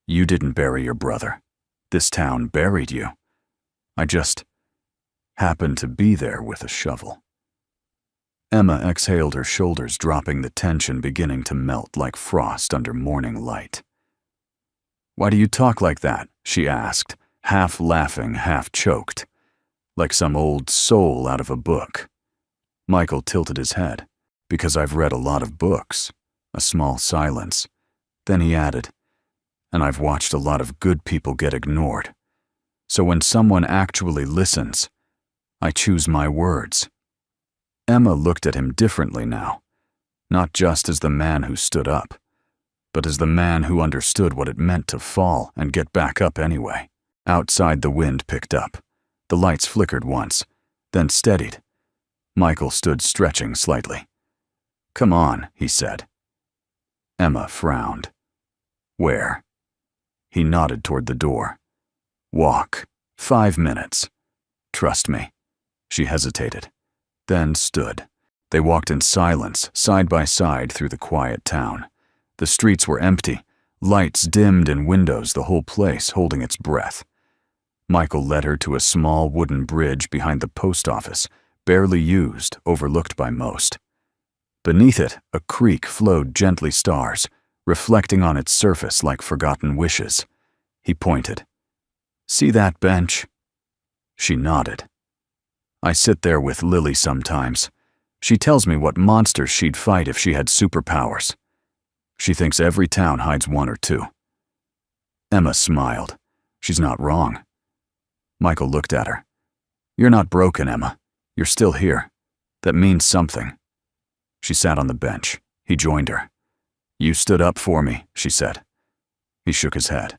Speaker 1: You didn't bury your brother. This town buried you. I just happened to be there with a shovel. Emma exhaled, her shoulders dropping, the tension beginning to melt like frost under morning light. Why do you talk like that? She asked, half laughing, half choked, like some old soul out of a book. Michael tilted his head. Because I've read a lot of books. A small silence. Then he added, and I've watched a lot of good people get ignored. So when someone actually listens, I choose my words. Emma looked at him differently now, not just as the man who stood up, but as the man who understood what it meant to fall and get back up anyway. Outside, the wind picked up. The lights flickered once, then steadied. Michael stood stretching slightly. Come on, he said. Emma frowned. Where? He nodded toward the door. Walk. 5 minutes. Trust me. She hesitated, then stood. They walked in silence, side by side through the quiet town. The streets were empty, lights dimmed in windows, the whole place holding its breath. Michael led her to a small wooden bridge behind the post office, barely used, overlooked by most. Beneath it, a creek flowed gently, stars, reflecting on its surface like forgotten wishes. He pointed. See that bench? She nodded. I sit there with Lily sometimes. She tells me what monsters she'd fight if she had superpowers. She thinks every town hides 1 or 2. Emma smiled. She's not wrong. Michael looked at her. You're not broken, Emma. You're still here. That means something. She sat on the bench. He joined her. You stood up for me, she said. He shook his head.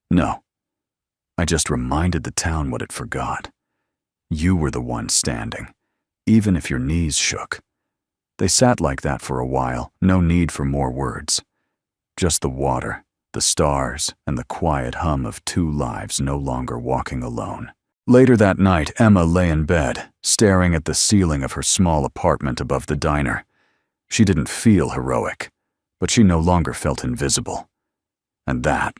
Speaker 1: No. I just reminded the town what it forgot. You were the one standing, even if your knees shook. They sat like that for a while, no need for more words. Just the water, the stars, and the quiet hum of 2 lives no longer walking alone. Later that night, Emma lay in bed, staring at the ceiling of her small apartment above the diner. She didn't feel heroic, but she no longer felt invisible. And that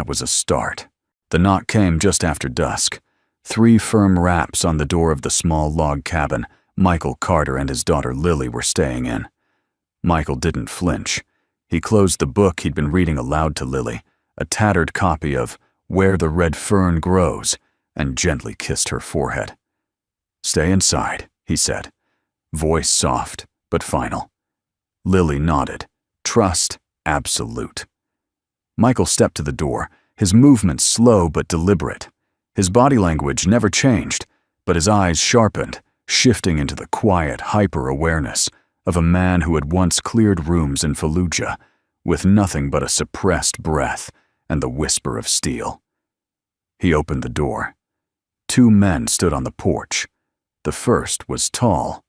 Speaker 1: was a start. The knock came just after dusk. 3 firm raps on the door of the small log cabin Michael Carter and his daughter Lily were staying in. Michael didn't flinch. He closed the book he'd been reading aloud to Lily, a tattered copy of Where the Red Fern Grows, and gently kissed her forehead. Stay inside, he said, voice soft but final. Lily nodded, Trust absolute. Michael stepped to the door, his movements slow but deliberate. His body language never changed, but his eyes sharpened, shifting into the quiet hyper-awareness of a man who had once cleared rooms in Fallujah with nothing but a suppressed breath and the whisper of steel. He opened the door. 2 men stood on the porch. The first was tall,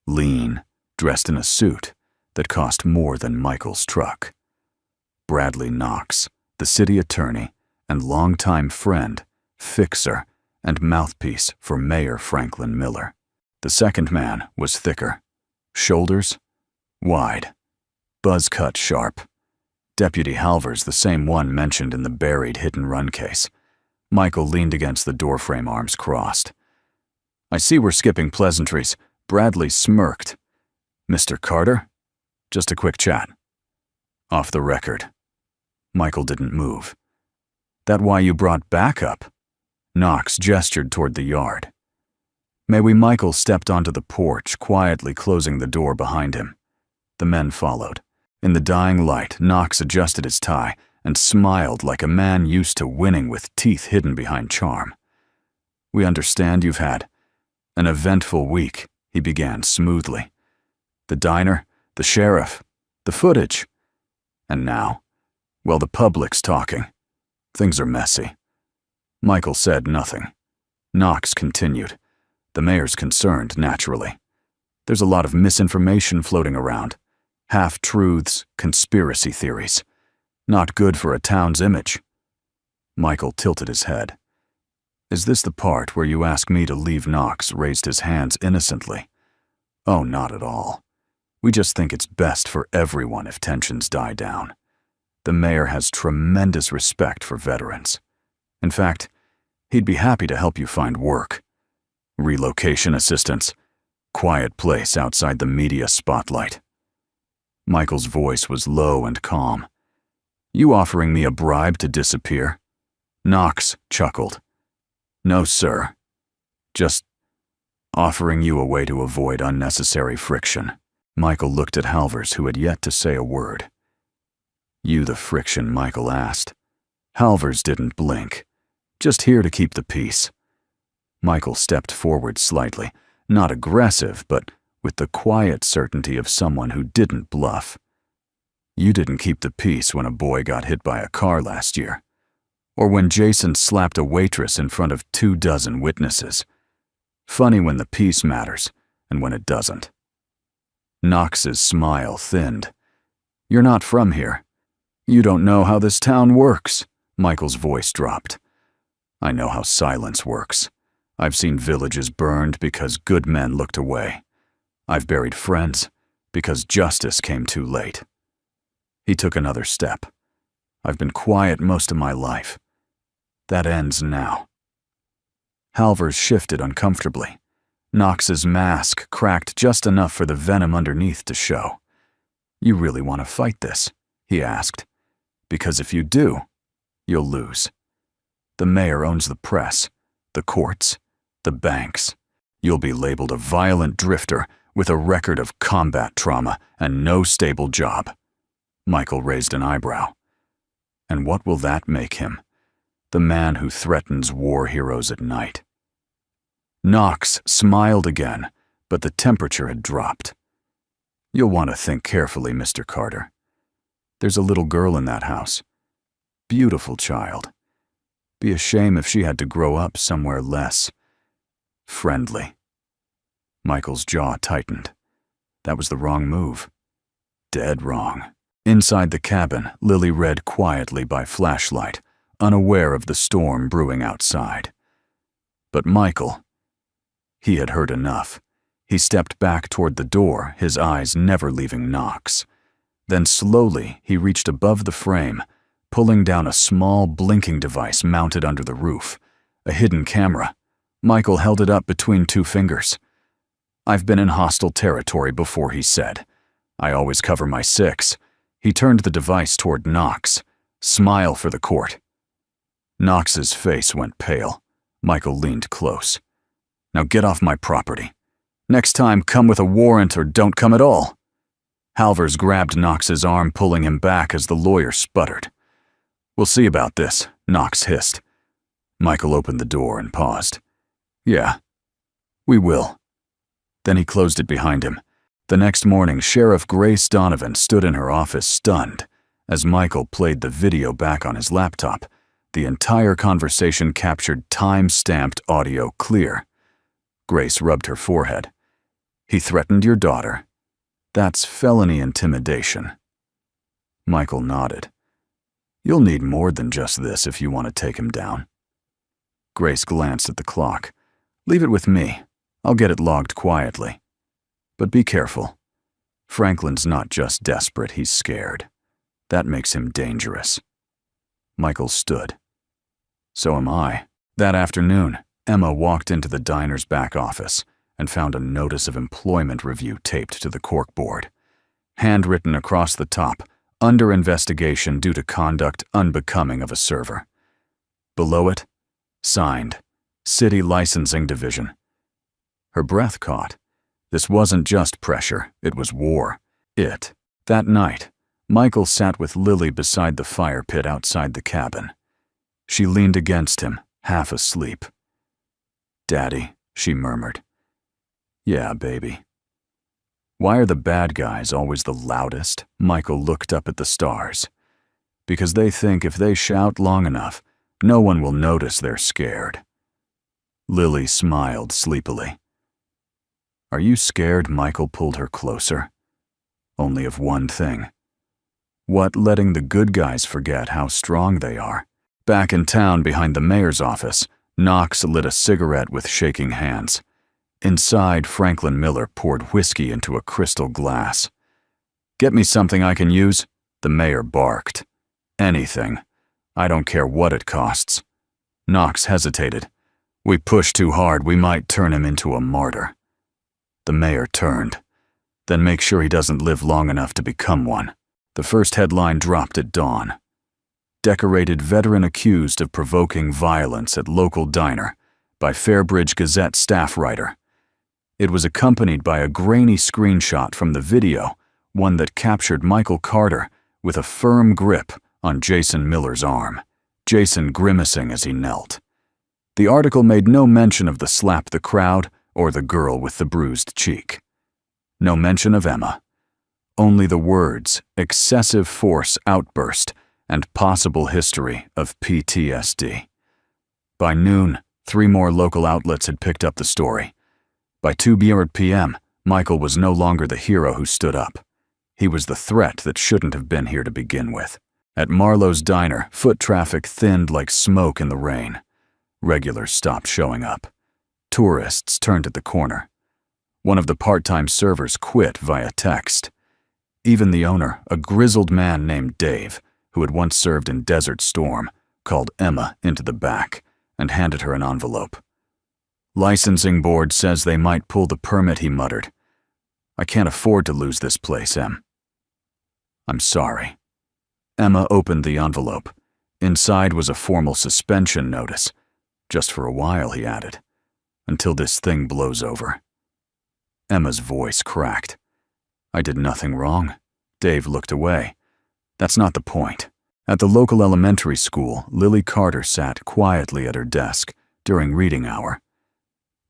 Speaker 1: lean, dressed in a suit that cost more than Michael's truck. Bradley Knox, the city attorney and longtime friend, fixer, and mouthpiece for Mayor Franklin Miller. The second man was thicker. Shoulders wide, buzz cut sharp. Deputy Halvers, the same one mentioned in the buried hit-and-run case. Michael leaned against the doorframe, arms crossed. "I see we're skipping pleasantries." Bradley smirked. "Mr. Carter? Just a quick chat." "Off the record." Michael didn't move. "That why you brought backup?" Knox gestured toward the yard. "May we?" Michael stepped onto the porch, quietly closing the door behind him. The men followed. In the dying light, Knox adjusted his tie and smiled like a man used to winning with teeth hidden behind charm. "We understand you've had an eventful week," he began smoothly. "The diner, the sheriff, the footage. And now, well, the public's talking. Things are messy." Michael said nothing. Knox continued. "The mayor's concerned, naturally. There's a lot of misinformation floating around. Half-truths, conspiracy theories. Not good for a town's image." Michael tilted his head. "Is this the part where you ask me to leave?" Knox raised his hands innocently. "Oh, not at all. We just think it's best for everyone if tensions die down. The mayor has tremendous respect for veterans. In fact, he'd be happy to help you find work. Relocation assistance. Quiet place outside the media spotlight." Michael's voice was low and calm. "You offering me a bribe to disappear?" Knox chuckled. "No, sir. Just offering you a way to avoid unnecessary friction." Michael looked at Halvers, who had yet to say a word. "You the friction?" Michael asked. Halvers didn't blink. "Just here to keep the peace." Michael stepped forward slightly, not aggressive, but with the quiet certainty of someone who didn't bluff. "You didn't keep the peace when a boy got hit by a car last year, or when Jason slapped a waitress in front of 24 witnesses. Funny when the peace matters and when it doesn't." Knox's smile thinned. "You're not from here. You don't know how this town works." Michael's voice dropped. "I know how silence works. I've seen villages burned because good men looked away. I've buried friends because justice came too late." He took another step. "I've been quiet most of my life. That ends now." Halvers shifted uncomfortably. Knox's mask cracked just enough for the venom underneath to show. "You really want to fight this?" he asked. "Because if you do, you'll lose. The mayor owns the press, the courts, the banks. You'll be labeled a violent drifter with a record of combat trauma and no stable job." Michael raised an eyebrow. "And what will that make him? The man who threatens war heroes at night." Knox smiled again, but the temperature had dropped. "You'll want to think carefully, Mr. Carter. There's a little girl in that house. Beautiful child. Be a shame if she had to grow up somewhere less friendly." Michael's jaw tightened. That was the wrong move. Dead wrong. Inside the cabin, Lily read quietly by flashlight, unaware of the storm brewing outside. But Michael, he had heard enough. He stepped back toward the door, his eyes never leaving Knox. Then slowly he reached above the frame, pulling down a small blinking device mounted under the roof. A hidden camera. Michael held it up between 2 fingers. "I've been in hostile territory before," he said. "I always cover my 6. He turned the device toward Knox. "Smile for the court." Knox's face went pale. Michael leaned close. "Now get off my property. Next time, come with a warrant or don't come at all." Halvers grabbed Knox's arm, pulling him back as the lawyer sputtered. "We'll see about this," Knox hissed. Michael opened the door and paused. "Yeah, we will." Then he closed it behind him. The next morning, Sheriff Grace Donovan stood in her office stunned as Michael played the video back on his laptop. The entire conversation captured time-stamped audio clear. Grace rubbed her forehead. "He threatened your daughter. That's felony intimidation." Michael nodded. "You'll need more than just this if you want to take him down." Grace glanced at the clock. "Leave it with me. I'll get it logged quietly. But be careful. Franklin's not just desperate, he's scared. That makes him dangerous." Michael stood. "So am I." That afternoon, Emma walked into the diner's back office and found a notice of employment review taped to the corkboard. Handwritten across the top, "Under investigation due to conduct unbecoming of a server." Below it, signed, City Licensing Division. Her breath caught. This wasn't just pressure, it was war. That night, Michael sat with Lily beside the fire pit outside the cabin. She leaned against him, half asleep. "Daddy," she murmured. "Yeah, baby." "Why are the bad guys always the loudest?" Michael looked up at the stars. "Because they think if they shout long enough, no one will notice they're scared." Lily smiled sleepily. "Are you scared?" Michael pulled her closer. "Only of one thing." "What, letting the good guys forget how strong they are?" Back in town behind the mayor's office, Knox lit a cigarette with shaking hands. Inside, Franklin Miller poured whiskey into a crystal glass. "Get me something I can use," the mayor barked. "Anything. I don't care what it costs." Knox hesitated. "We push too hard, we might turn him into a martyr." The mayor turned. "Then make sure he doesn't live long enough to become one." The first headline dropped at dawn. "Decorated veteran accused of provoking violence at local diner" by Fairbridge Gazette staff writer. It was accompanied by a grainy screenshot from the video, one that captured Michael Carter with a firm grip on Jason Miller's arm, Jason grimacing as he knelt. The article made no mention of the slap the crowd or the girl with the bruised cheek. No mention of Emma. Only the words, "excessive force outburst" and possible history of PTSD. By noon, 3 more local outlets had picked up the story. By 2 p.m., Michael was no longer the hero who stood up. He was the threat that shouldn't have been here to begin with. At Marlowe's diner, foot traffic thinned like smoke in the rain. Regulars stopped showing up. Tourists turned at the corner. One of the part-time servers quit via text. Even the owner, a grizzled man named Dave, who had once served in Desert Storm, called Emma into the back and handed her an envelope. "Licensing board says they might pull the permit," he muttered. "I can't afford to lose this place, Em." "I'm sorry." Emma opened the envelope. Inside was a formal suspension notice. "Just for a while," he added, "until this thing blows over." Emma's voice cracked. "I did nothing wrong." Dave looked away. "That's not the point." At the local elementary school, Lily Carter sat quietly at her desk during reading hour.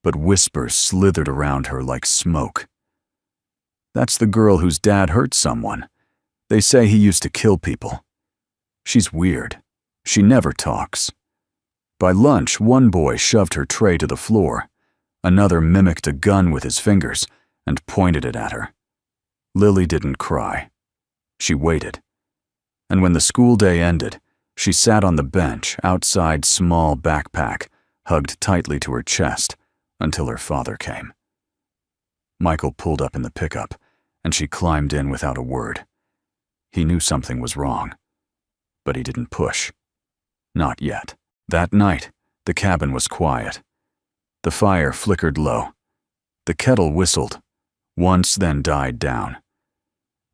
Speaker 1: But whispers slithered around her like smoke. "That's the girl whose dad hurt someone. They say he used to kill people. She's weird. She never talks." By lunch, one boy shoved her tray to the floor. Another mimicked a gun with his fingers and pointed it at her. Lily didn't cry. She waited. And when the school day ended, she sat on the bench outside small backpack, hugged tightly to her chest, until her father came. Michael pulled up in the pickup, and she climbed in without a word. He knew something was wrong, but he didn't push. Not yet. That night, the cabin was quiet. The fire flickered low. The kettle whistled, once then died down.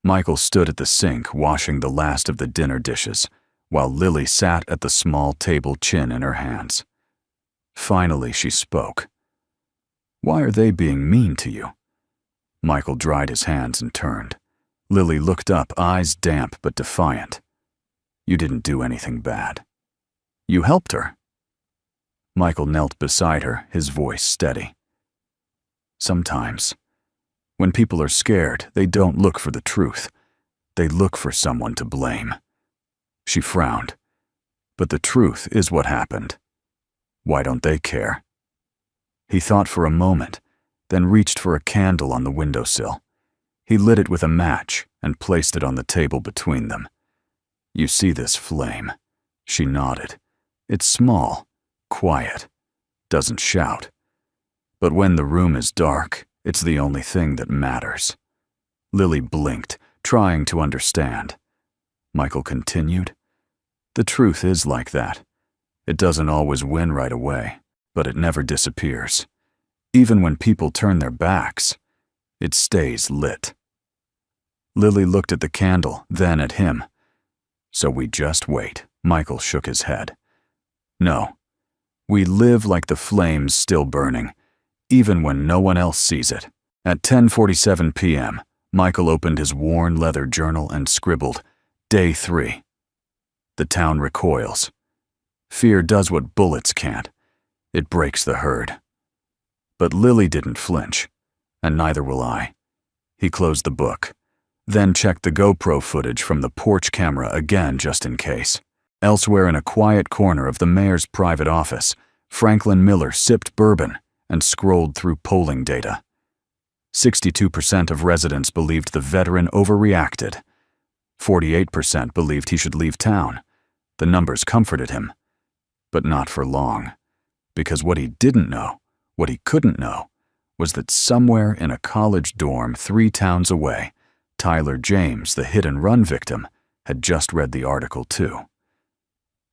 Speaker 1: Michael stood at the sink washing the last of the dinner dishes, while Lily sat at the small table, chin in her hands. Finally, she spoke. "Why are they being mean to you?" Michael dried his hands and turned. Lily looked up, eyes damp but defiant. You didn't do anything bad. You helped her. Michael knelt beside her, his voice steady. Sometimes, when people are scared, they don't look for the truth. They look for someone to blame. She frowned. But the truth is what happened. Why don't they care? He thought for a moment, then reached for a candle on the windowsill. He lit it with a match and placed it on the table between them. You see this flame? She nodded. It's small, quiet, doesn't shout. But when the room is dark, it's the only thing that matters. Lily blinked, trying to understand. Michael continued. The truth is like that. It doesn't always win right away, but it never disappears. Even when people turn their backs, it stays lit. Lily looked at the candle, then at him. So we just wait. Michael shook his head. No. We live like the flame's still burning, even when no one else sees it. At 10:47 p.m., Michael opened his worn leather journal and scribbled, Day 3. The town recoils. Fear does what bullets can't. It breaks the herd. But Lily didn't flinch, and neither will I. He closed the book, then checked the GoPro footage from the porch camera again just in case. Elsewhere in a quiet corner of the mayor's private office, Franklin Miller sipped bourbon and scrolled through polling data. 62% of residents believed the veteran overreacted. 48% believed he should leave town. The numbers comforted him. But not for long. Because what he didn't know, what he couldn't know, was that somewhere in a college dorm 3 towns away, Tyler James, the hit-and-run victim, had just read the article too.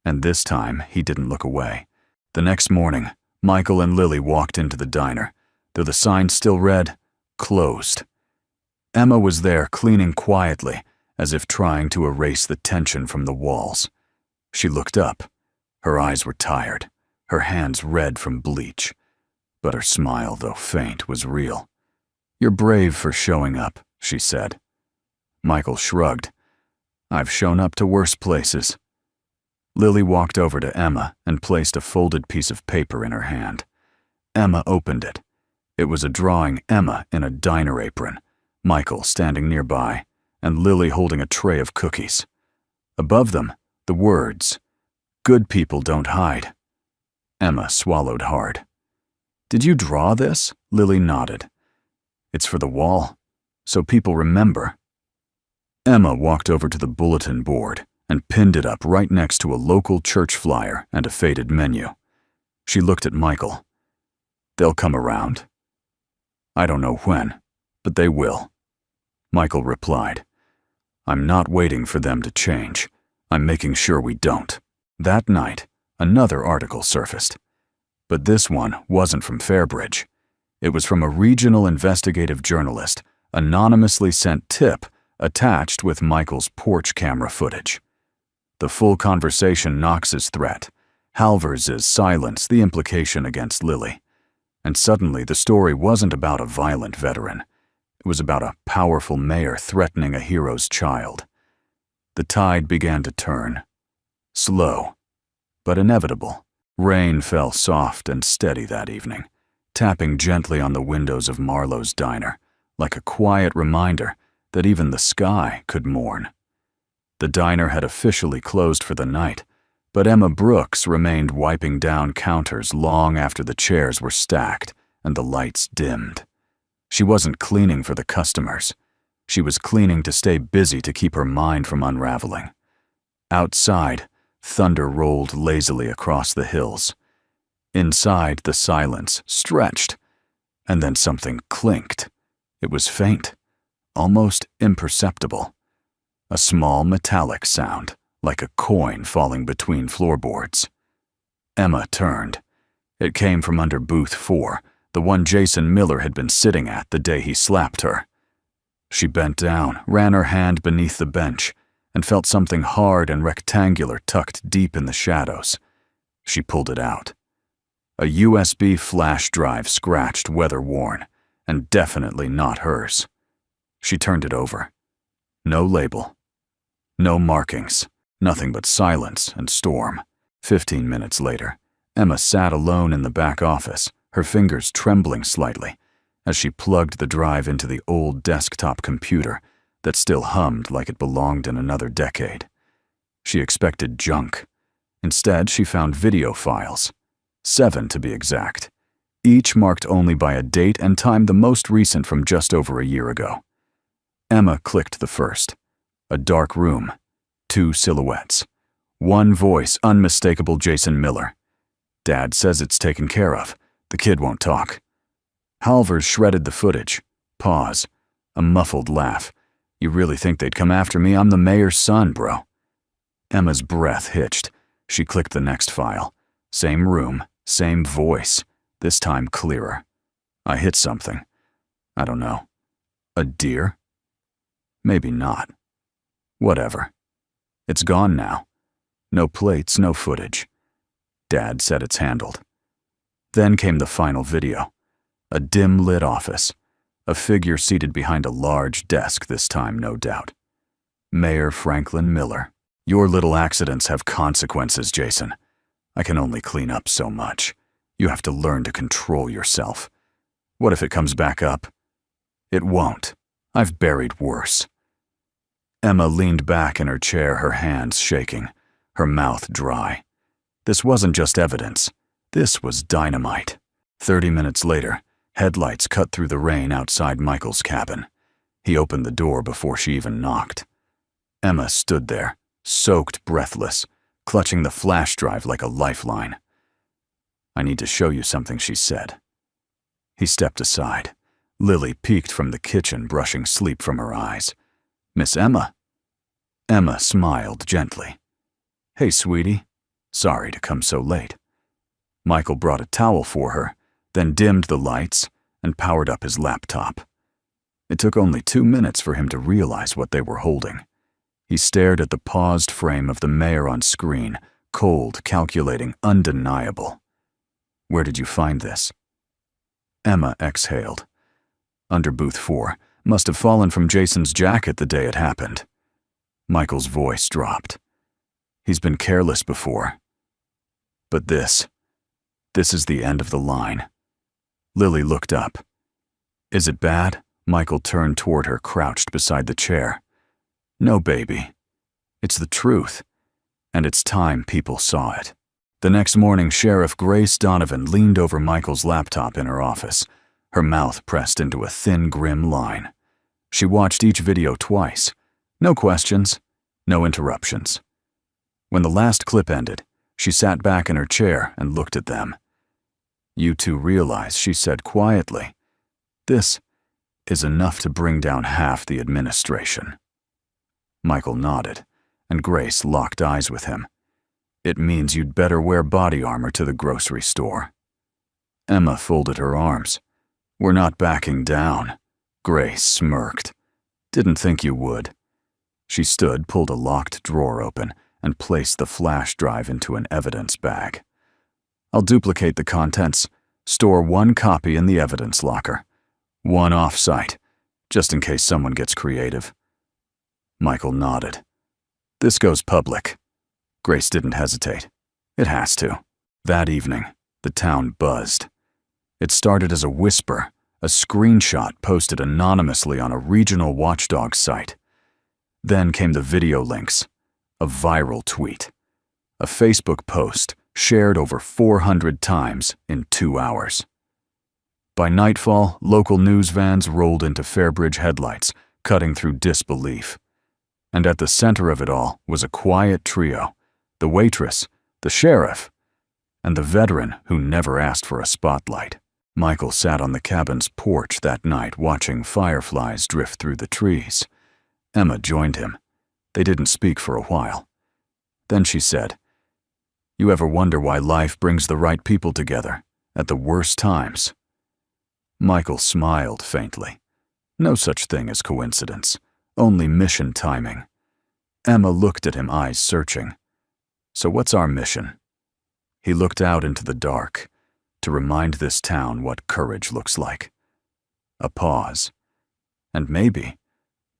Speaker 1: And this time, he didn't look away. The next morning, Michael and Lily walked into the diner, though the sign still read, Closed. Emma was there cleaning quietly, as if trying to erase the tension from the walls. She looked up. Her eyes were tired, her hands red from bleach. But her smile, though faint, was real. You're brave for showing up, she said. Michael shrugged. I've shown up to worse places. Lily walked over to Emma and placed a folded piece of paper in her hand. Emma opened it. It was a drawing Emma in a diner apron, Michael standing nearby, and Lily holding a tray of cookies. Above them, the words, Good people don't hide. Emma swallowed hard. Did you draw this? Lily nodded. It's for the wall, so people remember. Emma walked over to the bulletin board and pinned it up right next to a local church flyer and a faded menu. She looked at Michael. They'll come around. I don't know when, but they will. Michael replied. I'm not waiting for them to change. I'm making sure we don't. That night, another article surfaced. But this one wasn't from Fairbridge. It was from a regional investigative journalist, anonymously sent tip attached with Michael's porch camera footage. The full conversation Knox's threat, Halvers's silence, the implication against Lily. And suddenly the story wasn't about a violent veteran. It was about a powerful mayor threatening a hero's child. The tide began to turn. Slow, but inevitable. Rain fell soft and steady that evening, tapping gently on the windows of Marlowe's diner, like a quiet reminder that even the sky could mourn. The diner had officially closed for the night, but Emma Brooks remained wiping down counters long after the chairs were stacked and the lights dimmed. She wasn't cleaning for the customers. She was cleaning to stay busy to keep her mind from unraveling. Outside, thunder rolled lazily across the hills. Inside, the silence stretched, and then something clinked. It was faint, almost imperceptible. A small metallic sound, like a coin falling between floorboards. Emma turned. It came from under booth 4, the one Jason Miller had been sitting at the day he slapped her. She bent down, ran her hand beneath the bench, and felt something hard and rectangular tucked deep in the shadows. She pulled it out. A USB flash drive scratched, weather-worn, and definitely not hers. She turned it over. No label. No markings. Nothing but silence and storm. 15 minutes later, Emma sat alone in the back office, her fingers trembling slightly, as she plugged the drive into the old desktop computer that still hummed like it belonged in another decade. She expected junk. Instead, she found video files. 7 to be exact. Each marked only by a date and time the most recent from just over a year ago. Emma clicked the first. A dark room. 2 silhouettes. One voice, unmistakable Jason Miller. Dad says it's taken care of. The kid won't talk. Halvers shredded the footage. Pause. A muffled laugh. You really think they'd come after me? I'm the mayor's son, bro. Emma's breath hitched. She clicked the next file. Same room, same voice, this time clearer. I hit something. I don't know. A deer? Maybe not. Whatever. It's gone now. No plates, no footage. Dad said it's handled. Then came the final video. A dim-lit office. A figure seated behind a large desk this time, no doubt. Mayor Franklin Miller. Your little accidents have consequences, Jason. I can only clean up so much. You have to learn to control yourself. What if it comes back up? It won't. I've buried worse. Emma leaned back in her chair, her hands shaking, her mouth dry. This wasn't just evidence. This was dynamite. 30 minutes later, headlights cut through the rain outside Michael's cabin. He opened the door before she even knocked. Emma stood there, soaked, breathless, clutching the flash drive like a lifeline. I need to show you something, she said. He stepped aside. Lily peeked from the kitchen, brushing sleep from her eyes. Miss Emma? Emma smiled gently. Hey, sweetie. Sorry to come so late. Michael brought a towel for her, then dimmed the lights and powered up his laptop. It took only 2 minutes for him to realize what they were holding. He stared at the paused frame of the mayor on screen, cold, calculating, undeniable. Where did you find this? Emma exhaled. Under booth 4, must have fallen from Jason's jacket the day it happened. Michael's voice dropped. He's been careless before. But this is the end of the line. Lily looked up. Is it bad? Michael turned toward her, crouched beside the chair. No, baby. It's the truth. And it's time people saw it. The next morning, Sheriff Grace Donovan leaned over Michael's laptop in her office, her mouth pressed into a thin, grim line. She watched each video twice. No questions, no interruptions. When the last clip ended, she sat back in her chair and looked at them. You two realize, she said quietly, this is enough to bring down half the administration. Michael nodded, and Grace locked eyes with him. It means you'd better wear body armor to the grocery store. Emma folded her arms. We're not backing down. Grace smirked. Didn't think you would. She stood, pulled a locked drawer open, and placed the flash drive into an evidence bag. I'll duplicate the contents, store 1 copy in the evidence locker. 1 off-site, just in case someone gets creative. Michael nodded. This goes public. Grace didn't hesitate. It has to. That evening, the town buzzed. It started as a whisper, a screenshot posted anonymously on a regional watchdog site. Then came the video links, a viral tweet, a Facebook post shared over 400 times in 2 hours. By nightfall, local news vans rolled into Fairbridge headlights, cutting through disbelief. And at the center of it all was a quiet trio, the waitress, the sheriff, and the veteran who never asked for a spotlight. Michael sat on the cabin's porch that night watching fireflies drift through the trees. Emma joined him. They didn't speak for a while. Then she said, You ever wonder why life brings the right people together at the worst times? Michael smiled faintly. No such thing as coincidence, only mission timing. Emma looked at him, eyes searching. So what's our mission? He looked out into the dark, to remind this town what courage looks like. A pause. And maybe,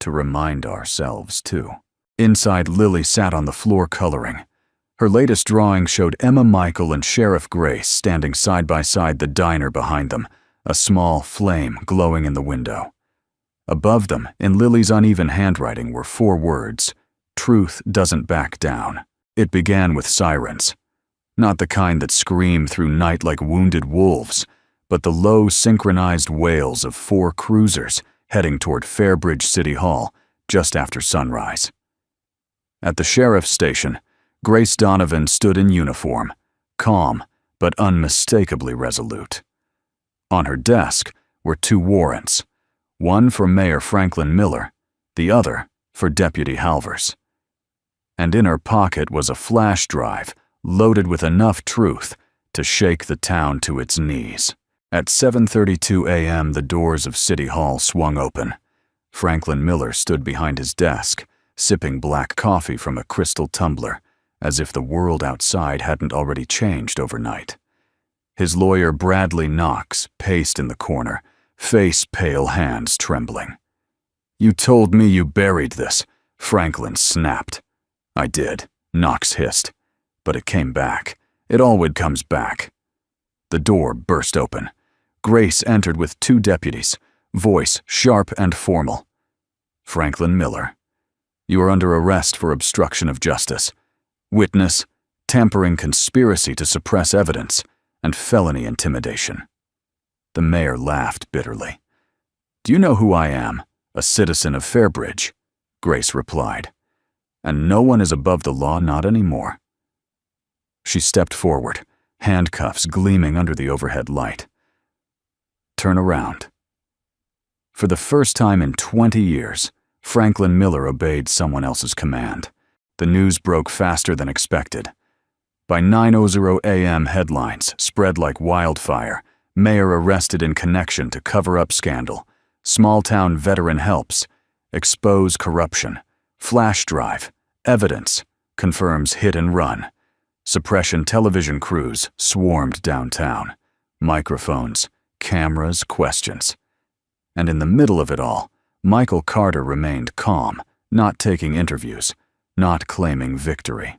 Speaker 1: to remind ourselves, too. Inside, Lily sat on the floor coloring. Her latest drawing showed Emma Michael and Sheriff Grace standing side by side, the diner behind them, a small flame glowing in the window. Above them, in Lily's uneven handwriting, were 4 words: "Truth doesn't back down." It began with sirens. Not the kind that scream through night like wounded wolves, but the low, synchronized wails of 4 cruisers heading toward Fairbridge City Hall just after sunrise. At the sheriff's station, Grace Donovan stood in uniform, calm but unmistakably resolute. On her desk were 2 warrants, one for Mayor Franklin Miller, the other for Deputy Halvers. And in her pocket was a flash drive loaded with enough truth to shake the town to its knees. At 7:32 a.m., the doors of City Hall swung open. Franklin Miller stood behind his desk, sipping black coffee from a crystal tumbler, as if the world outside hadn't already changed overnight. His lawyer, Bradley Knox, paced in the corner, face pale, hands trembling. "You told me you buried this," Franklin snapped. "I did," Knox hissed. "But it came back. It always comes back." The door burst open. Grace entered with 2 deputies, voice sharp and formal. "Franklin Miller, you are under arrest for obstruction of justice, witness, tampering, conspiracy to suppress evidence, and felony intimidation." The mayor laughed bitterly. "Do you know who I am? A citizen of Fairbridge," Grace replied. "And no one is above the law, not anymore." She stepped forward, handcuffs gleaming under the overhead light. "Turn around." For the first time in 20 years, Franklin Miller obeyed someone else's command. The news broke faster than expected. By 9:00 a.m., headlines spread like wildfire. Mayor arrested in connection to cover-up scandal. Small-town veteran helps. Expose corruption. Flash drive. Evidence. Confirms hit and run. Suppression television crews swarmed downtown. Microphones, cameras, questions. And in the middle of it all, Michael Carter remained calm, not taking interviews, not claiming victory.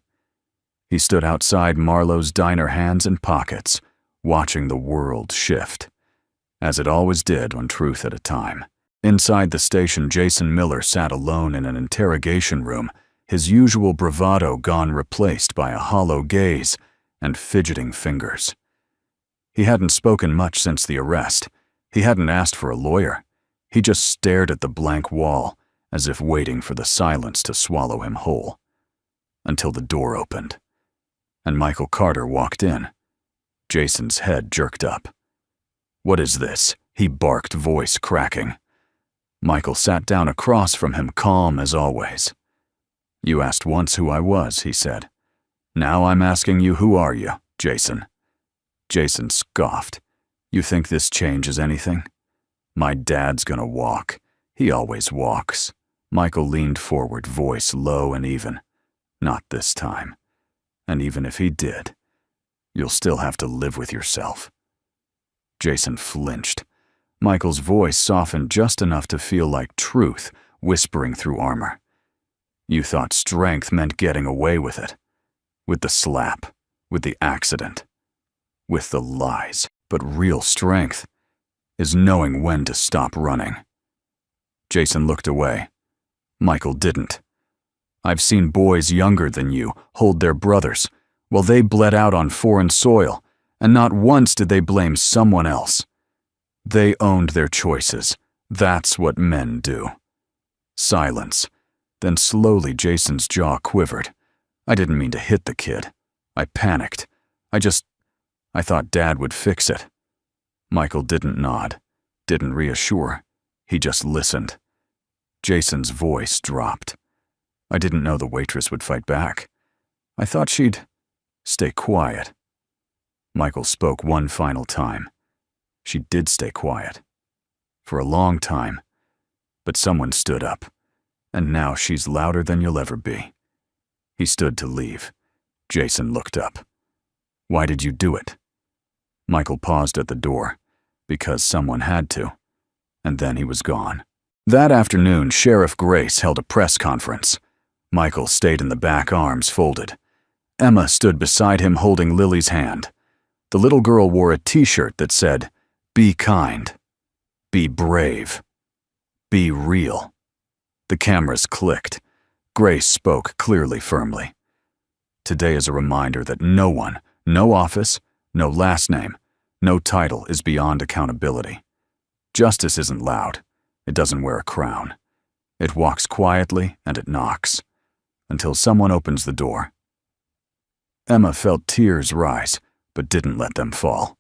Speaker 1: He stood outside Marlowe's diner, hands in pockets, watching the world shift, as it always did, one truth at a time. Inside the station, Jason Miller sat alone in an interrogation room, his usual bravado gone, replaced by a hollow gaze and fidgeting fingers. He hadn't spoken much since the arrest. He hadn't asked for a lawyer. He just stared at the blank wall, as if waiting for the silence to swallow him whole. Until the door opened, and Michael Carter walked in. Jason's head jerked up. "What is this?" he barked, voice cracking. Michael sat down across from him, calm as always. "You asked once who I was," he said. "Now I'm asking you, who are you, Jason?" Jason scoffed. "You think this changes anything? My dad's gonna walk. He always walks." Michael leaned forward, voice low and even. "Not this time. And even if he did, you'll still have to live with yourself." Jason flinched. Michael's voice softened just enough to feel like truth whispering through armor. "You thought strength meant getting away with it. With the slap, with the accident, with the lies. But real strength is knowing when to stop running." Jason looked away. Michael didn't. "I've seen boys younger than you hold their brothers while they bled out on foreign soil, and not once did they blame someone else. They owned their choices. That's what men do." Silence. Then slowly Jason's jaw quivered. "I didn't mean to hit the kid. I panicked. I thought Dad would fix it." Michael didn't nod, didn't reassure. He just listened. Jason's voice dropped. "I didn't know the waitress would fight back. I thought she'd stay quiet." Michael spoke one final time. She did stay quiet. For a long time. But someone stood up. And now she's louder than you'll ever be. He stood to leave. Jason looked up. "Why did you do it?" Michael paused at the door. "Because someone had to." And then he was gone. That afternoon, Sheriff Grace held a press conference. Michael stayed in the back, arms folded. Emma stood beside him holding Lily's hand. The little girl wore a t-shirt that said, "Be kind. Be brave. Be real." The cameras clicked. Grace spoke clearly, firmly. "Today is a reminder that no one, no office, no last name, no title is beyond accountability. Justice isn't loud. It doesn't wear a crown. It walks quietly and it knocks, until someone opens the door." Emma felt tears rise, but didn't let them fall.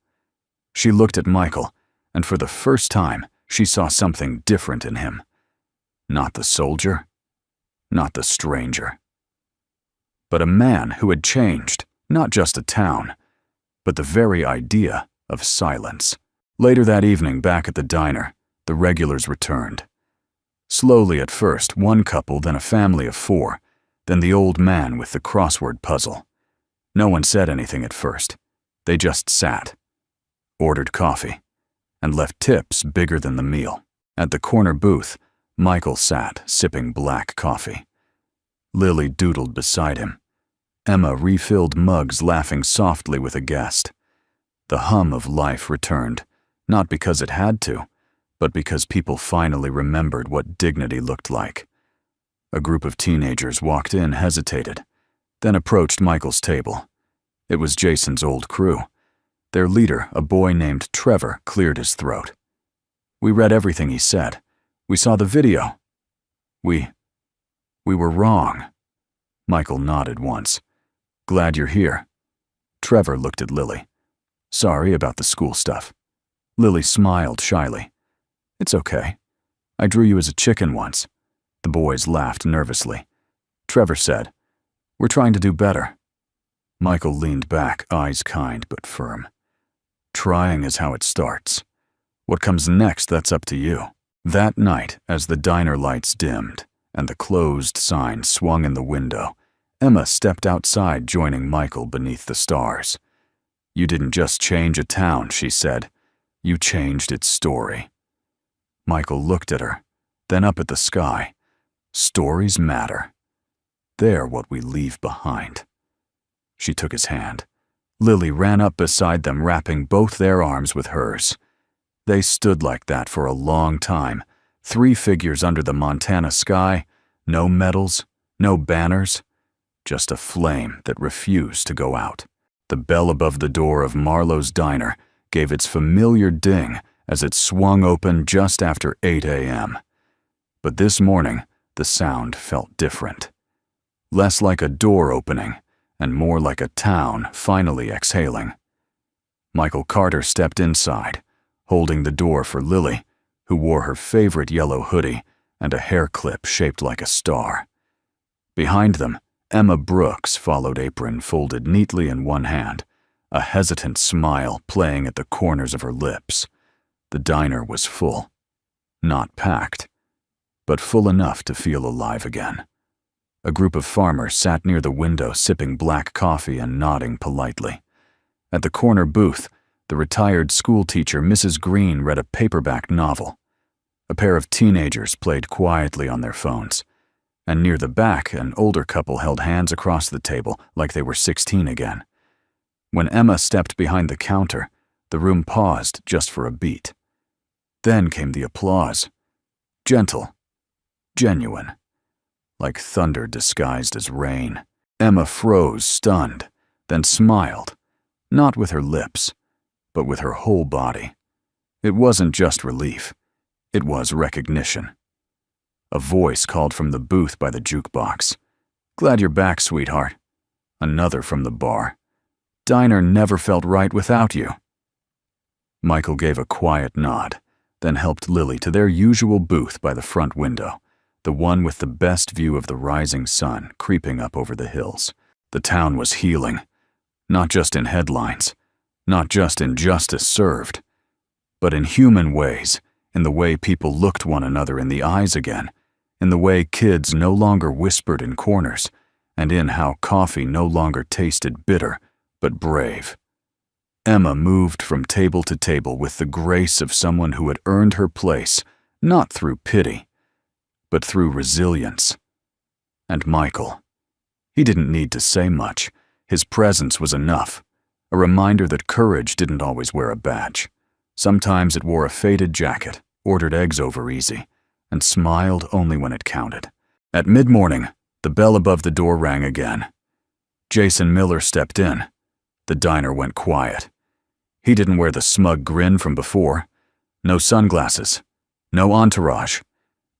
Speaker 1: She looked at Michael, and for the first time, she saw something different in him. Not the soldier, not the stranger, but a man who had changed, not just a town, but the very idea of silence. Later that evening, back at the diner, the regulars returned. Slowly at first, one couple, then a family of 4, then the old man with the crossword puzzle. No one said anything at first. They just sat, ordered coffee, and left tips bigger than the meal. At the corner booth, Michael sat, sipping black coffee. Lily doodled beside him. Emma refilled mugs, laughing softly with a guest. The hum of life returned, not because it had to, but because people finally remembered what dignity looked like. A group of teenagers walked in, hesitated, then approached Michael's table. It was Jason's old crew. Their leader, a boy named Trevor, cleared his throat. "We read everything he said. We saw the video. We were wrong." Michael nodded once. "Glad you're here." Trevor looked at Lily. "Sorry about the school stuff." Lily smiled shyly. "It's okay. I drew you as a chicken once." The boys laughed nervously. Trevor said, "We're trying to do better." Michael leaned back, eyes kind but firm. "Trying is how it starts. What comes next, that's up to you." That night, as the diner lights dimmed and the closed sign swung in the window, Emma stepped outside, joining Michael beneath the stars. "You didn't just change a town," she said. "You changed its story." Michael looked at her, then up at the sky. Stories matter. They're what we leave behind. She took his hand. Lily ran up beside them, wrapping both their arms with hers. They stood like that for a long time, 3 figures under the Montana sky, no medals, no banners, just a flame that refused to go out. The bell above the door of Marlowe's diner gave its familiar ding as it swung open just after 8 a.m. But this morning, the sound felt different. Less like a door opening, and more like a town finally exhaling. Michael Carter stepped inside, holding the door for Lily, who wore her favorite yellow hoodie and a hair clip shaped like a star. Behind them, Emma Brooks followed, apron folded neatly in one hand, a hesitant smile playing at the corners of her lips. The diner was full. Not packed, but full enough to feel alive again. A group of farmers sat near the window, sipping black coffee and nodding politely. At the corner booth, the retired schoolteacher Mrs. Green read a paperback novel. A pair of teenagers played quietly on their phones. And near the back, an older couple held hands across the table like they were 16 again. When Emma stepped behind the counter, the room paused just for a beat. Then came the applause. Gentle, genuine, like thunder disguised as rain. Emma froze, stunned, then smiled, not with her lips, but with her whole body. It wasn't just relief. It was recognition. A voice called from the booth by the jukebox. "Glad you're back, sweetheart." Another from the bar. "Diner never felt right without you." Michael gave a quiet nod, then helped Lily to their usual booth by the front window, the one with the best view of the rising sun creeping up over the hills. The town was healing, not just in headlines, not just in justice served, but in human ways, in the way people looked one another in the eyes again, in the way kids no longer whispered in corners, and in how coffee no longer tasted bitter, but brave. Emma moved from table to table with the grace of someone who had earned her place, not through pity, but through resilience. And Michael. He didn't need to say much. His presence was enough. A reminder that courage didn't always wear a badge. Sometimes it wore a faded jacket, ordered eggs over easy, and smiled only when it counted. At mid-morning, the bell above the door rang again. Jason Miller stepped in. The diner went quiet. He didn't wear the smug grin from before. No sunglasses. No entourage.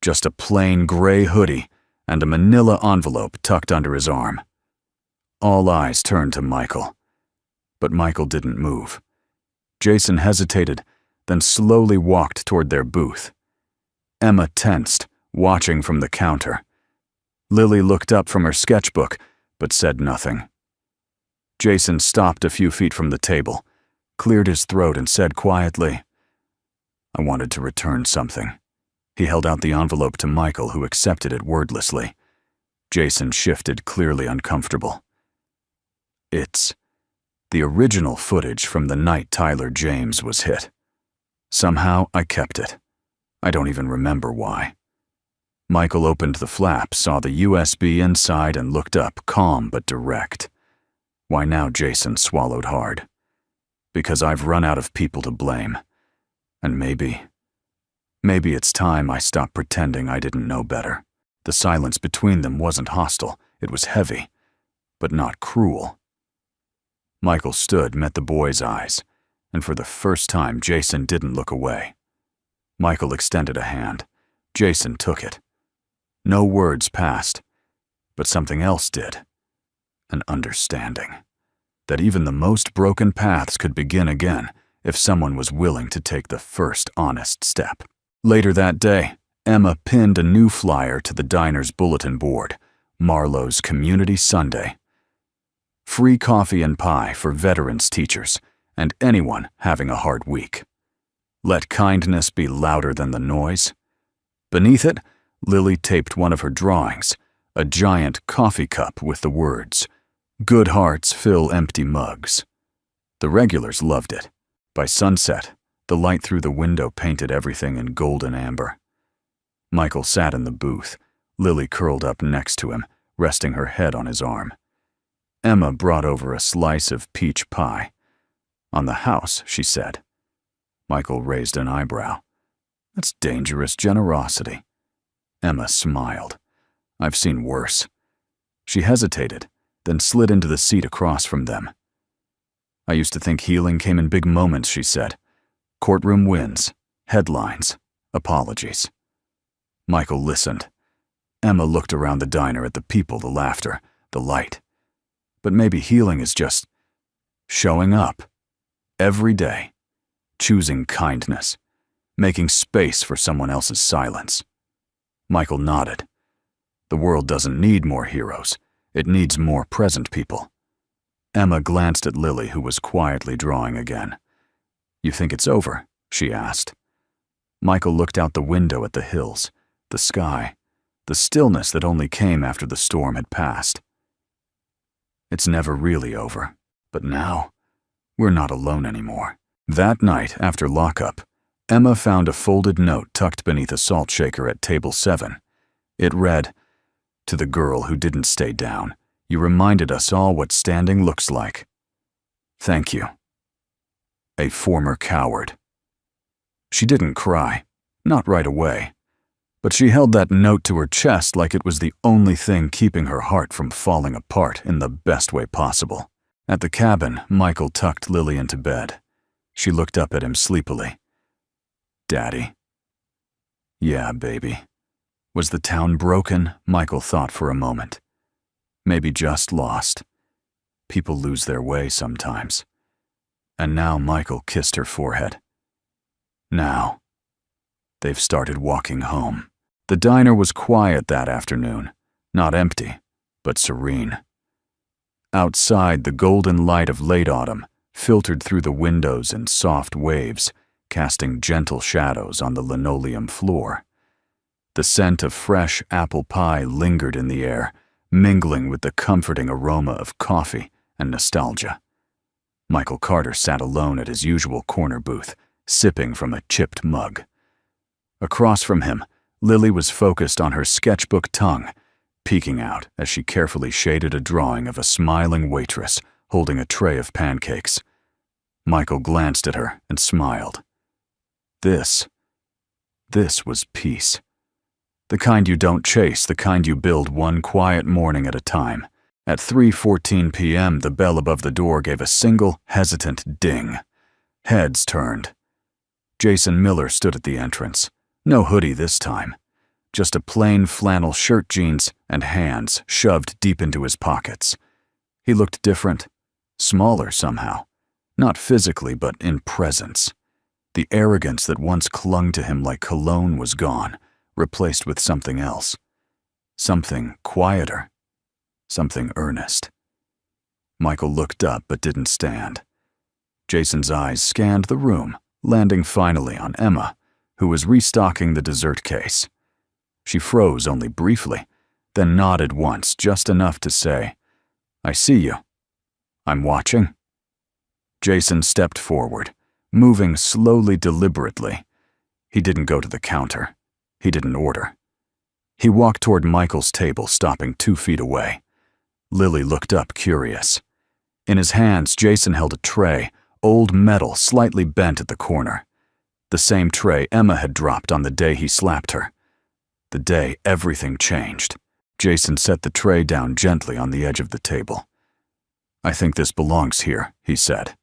Speaker 1: Just a plain gray hoodie and a manila envelope tucked under his arm. All eyes turned to Michael. But Michael didn't move. Jason hesitated, then slowly walked toward their booth. Emma tensed, watching from the counter. Lily looked up from her sketchbook, but said nothing. Jason stopped a few feet from the table, cleared his throat and said quietly, "I wanted to return something." He held out the envelope to Michael, who accepted it wordlessly. Jason shifted, clearly uncomfortable. "It's the original footage from the night Tyler James was hit. Somehow I kept it. I don't even remember why." Michael opened the flap, saw the USB inside, and looked up, calm but direct. "Why now?" Jason swallowed hard. "Because I've run out of people to blame. And maybe it's time I stopped pretending I didn't know better." The silence between them wasn't hostile. It was heavy, but not cruel. Michael stood, met the boy's eyes, and for the first time Jason didn't look away. Michael extended a hand. Jason took it. No words passed, but something else did. An understanding. That even the most broken paths could begin again if someone was willing to take the first honest step. Later that day, Emma pinned a new flyer to the diner's bulletin board, Marlowe's Community Sunday. Free coffee and pie for veterans teachers and anyone having a hard week. Let kindness be louder than the noise. Beneath it, Lily taped one of her drawings, a giant coffee cup with the words, "Good hearts fill empty mugs." The regulars loved it. By sunset, the light through the window painted everything in golden amber. Michael sat in the booth, Lily curled up next to him, resting her head on his arm. Emma brought over a slice of peach pie. "On the house," she said. Michael raised an eyebrow. "That's dangerous generosity." Emma smiled. "I've seen worse." She hesitated, then slid into the seat across from them. "I used to think healing came in big moments," she said. "Courtroom wins, headlines, apologies." Michael listened. Emma looked around the diner at the people, the laughter, the light. But maybe healing is just showing up. Every day. Choosing kindness. Making space for someone else's silence. Michael nodded. The world doesn't need more heroes. It needs more present people. Emma glanced at Lily, who was quietly drawing again. "You think it's over?" she asked. Michael looked out the window at the hills, the sky, the stillness that only came after the storm had passed. "It's never really over. But now, we're not alone anymore." That night, after lockup, Emma found a folded note tucked beneath a salt shaker at table 7. It read, "To the girl who didn't stay down, you reminded us all what standing looks like. Thank you. A former coward." She didn't cry, not right away, but she held that note to her chest like it was the only thing keeping her heart from falling apart in the best way possible. At the cabin, Michael tucked Lily into bed. She looked up at him sleepily. "Daddy?" "Yeah, baby." Was the town broken? Michael thought for a moment. Maybe just lost. People lose their way sometimes. And now Michael kissed her forehead. Now. They've started walking home. The diner was quiet that afternoon, not empty, but serene. Outside, the golden light of late autumn filtered through the windows in soft waves, casting gentle shadows on the linoleum floor. The scent of fresh apple pie lingered in the air, mingling with the comforting aroma of coffee and nostalgia. Michael Carter sat alone at his usual corner booth, sipping from a chipped mug. Across from him, Lily was focused on her sketchbook tongue, peeking out as she carefully shaded a drawing of a smiling waitress holding a tray of pancakes. Michael glanced at her and smiled. This was peace. The kind you don't chase, the kind you build one quiet morning at a time. At 3:14 p.m., the bell above the door gave a single, hesitant ding. Heads turned. Jason Miller stood at the entrance. No hoodie this time. Just a plain flannel shirt, jeans, and hands shoved deep into his pockets. He looked different, smaller somehow. Not physically, but in presence. The arrogance that once clung to him like cologne was gone, replaced with something else. Something quieter. Something earnest. Michael looked up but didn't stand. Jason's eyes scanned the room, landing finally on Emma, who was restocking the dessert case. She froze only briefly, then nodded once, just enough to say, "I see you. I'm watching." Jason stepped forward, moving slowly, deliberately. He didn't go to the counter. He didn't order. He walked toward Michael's table, stopping 2 feet away. Lily looked up, curious. In his hands, Jason held a tray, old metal, slightly bent at the corner. The same tray Emma had dropped on the day he slapped her. The day everything changed. Jason set the tray down gently on the edge of the table. "I think this belongs here," he said.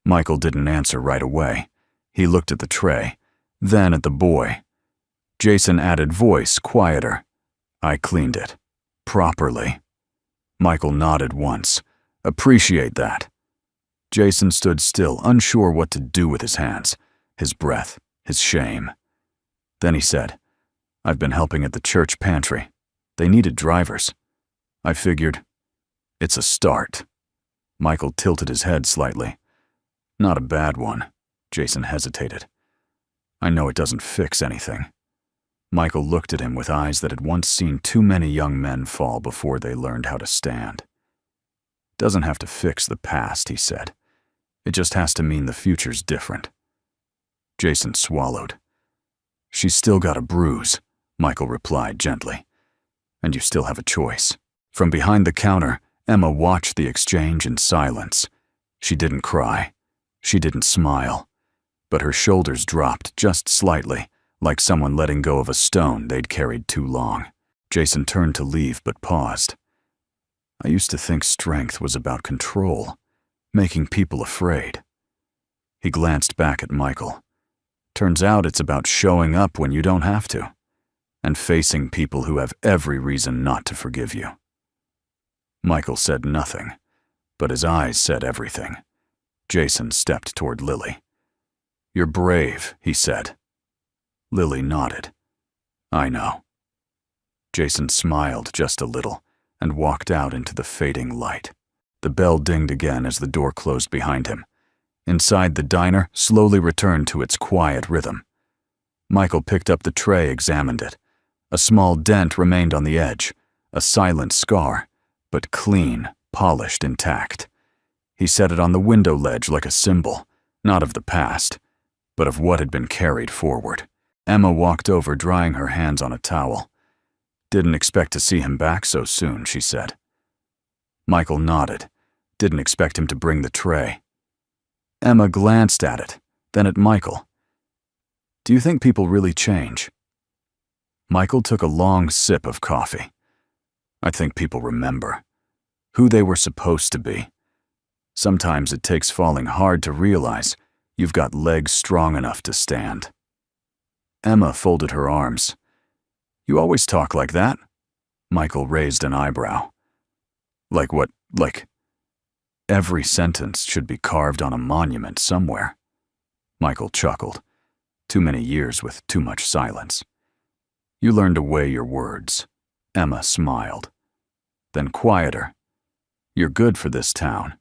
Speaker 1: Michael didn't answer right away. He looked at the tray, then at the boy. Jason added voice, quieter. "I cleaned it. Properly." Michael nodded once. "Appreciate that." Jason stood still, unsure what to do with his hands, his breath, his shame. Then he said, "I've been helping at the church pantry. They needed drivers. I figured, it's a start." Michael tilted his head slightly. "Not a bad one." Jason hesitated. "I know it doesn't fix anything." Michael looked at him with eyes that had once seen too many young men fall before they learned how to stand. "Doesn't have to fix the past," he said. "It just has to mean the future's different." Jason swallowed. "She's still got a bruise," Michael replied gently. "And you still have a choice." From behind the counter, Emma watched the exchange in silence. She didn't cry. She didn't smile. But her shoulders dropped just slightly, like someone letting go of a stone they'd carried too long. Jason turned to leave but paused. "I used to think strength was about control, making people afraid." He glanced back at Michael. "Turns out it's about showing up when you don't have to, and facing people who have every reason not to forgive you." Michael said nothing, but his eyes said everything. Jason stepped toward Lily. "You're brave," he said. Lily nodded. "I know." Jason smiled just a little and walked out into the fading light. The bell dinged again as the door closed behind him. Inside, the diner slowly returned to its quiet rhythm. Michael picked up the tray, examined it. A small dent remained on the edge, a silent scar, but clean, polished, intact. He set it on the window ledge like a symbol, not of the past, but of what had been carried forward. Emma walked over, drying her hands on a towel. "Didn't expect to see him back so soon," she said. Michael nodded. Didn't expect him to bring the tray. Emma glanced at it, then at Michael. "Do you think people really change?" Michael took a long sip of coffee. "I think people remember who they were supposed to be. Sometimes it takes falling hard to realize you've got legs strong enough to stand." Emma folded her arms. "You always talk like that?" Michael raised an eyebrow. "Like what? Like every sentence should be carved on a monument somewhere." Michael chuckled. Too many years with too much silence. "You learn to weigh your words." Emma smiled. Then quieter. "You're good for this town."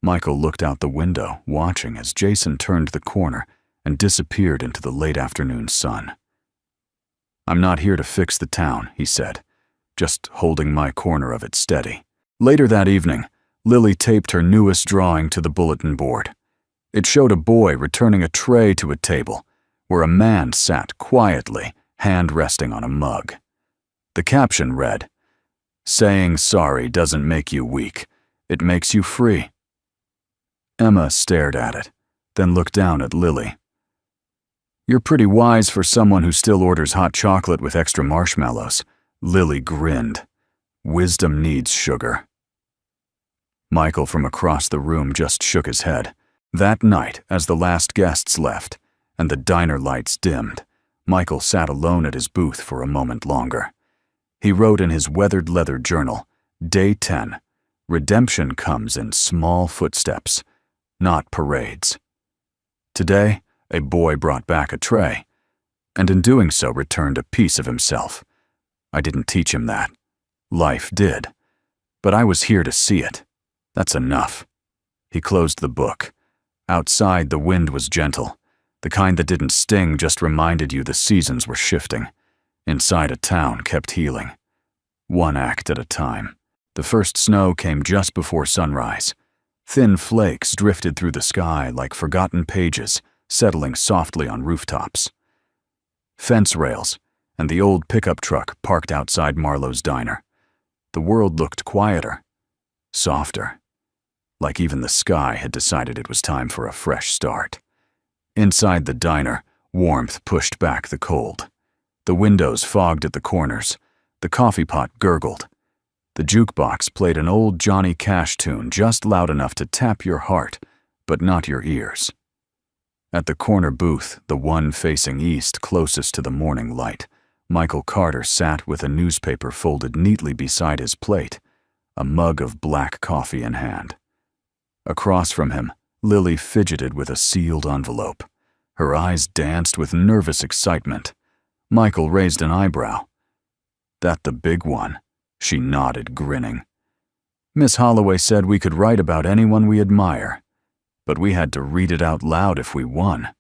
Speaker 1: Michael looked out the window, watching as Jason turned the corner and disappeared into the late afternoon sun. "I'm not here to fix the town," he said, "just holding my corner of it steady." Later that evening, Lily taped her newest drawing to the bulletin board. It showed a boy returning a tray to a table where a man sat quietly, hand resting on a mug. The caption read, "Saying sorry doesn't make you weak. It makes you free." Emma stared at it, then looked down at Lily. "You're pretty wise for someone who still orders hot chocolate with extra marshmallows." Lily grinned. "Wisdom needs sugar." Michael from across the room just shook his head. That night, as the last guests left, and the diner lights dimmed, Michael sat alone at his booth for a moment longer. He wrote in his weathered leather journal, Day 10, "Redemption comes in small footsteps, not parades." Today, a boy brought back a tray, and in doing so returned a piece of himself. I didn't teach him that. Life did. But I was here to see it. That's enough. He closed the book. Outside, the wind was gentle. The kind that didn't sting, just reminded you the seasons were shifting. Inside, a town kept healing. One act at a time. The first snow came just before sunrise. Thin flakes drifted through the sky like forgotten pages, settling softly on rooftops. Fence rails and the old pickup truck parked outside Marlowe's diner. The world looked quieter, softer, like even the sky had decided it was time for a fresh start. Inside the diner, warmth pushed back the cold. The windows fogged at the corners. The coffee pot gurgled. The jukebox played an old Johnny Cash tune just loud enough to tap your heart, but not your ears. At the corner booth, the one facing east closest to the morning light, Michael Carter sat with a newspaper folded neatly beside his plate, a mug of black coffee in hand. Across from him, Lily fidgeted with a sealed envelope. Her eyes danced with nervous excitement. Michael raised an eyebrow. "That the big one?" She nodded, grinning. "Miss Holloway said we could write about anyone we admire, but we had to read it out loud if we won."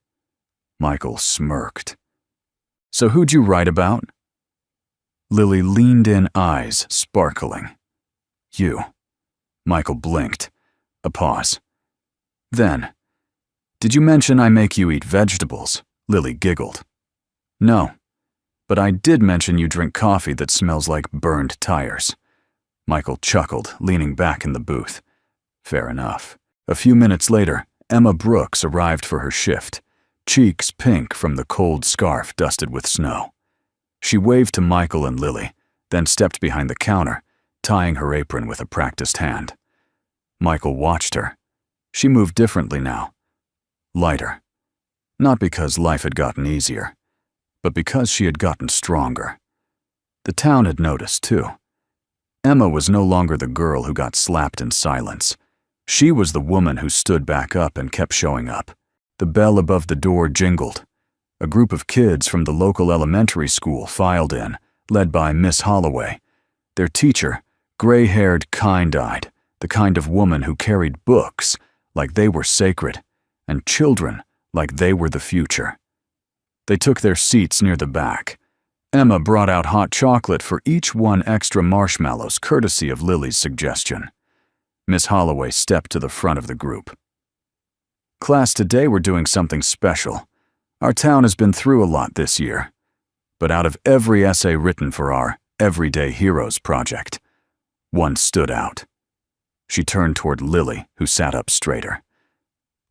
Speaker 1: Michael smirked. "So who'd you write about?" Lily leaned in, eyes sparkling. "You." Michael blinked. A pause. Then, "Did you mention I make you eat vegetables?" Lily giggled. "No, but I did mention you drink coffee that smells like burned tires." Michael chuckled, leaning back in the booth. Fair enough. A few minutes later, Emma Brooks arrived for her shift, cheeks pink from the cold scarf dusted with snow. She waved to Michael and Lily, then stepped behind the counter, tying her apron with a practiced hand. Michael watched her. She moved differently now. Lighter. Not because life had gotten easier, but because she had gotten stronger. The town had noticed, too. Emma was no longer the girl who got slapped in silence. She was the woman who stood back up and kept showing up. The bell above the door jingled. A group of kids from the local elementary school filed in, led by Miss Holloway. Their teacher, gray-haired, kind-eyed, the kind of woman who carried books like they were sacred, and children like they were the future. They took their seats near the back. Emma brought out hot chocolate for each one, extra marshmallows, courtesy of Lily's suggestion. Miss Holloway stepped to the front of the group. "Class, today we're doing something special. Our town has been through a lot this year. But out of every essay written for our Everyday Heroes project, one stood out." She turned toward Lily, who sat up straighter.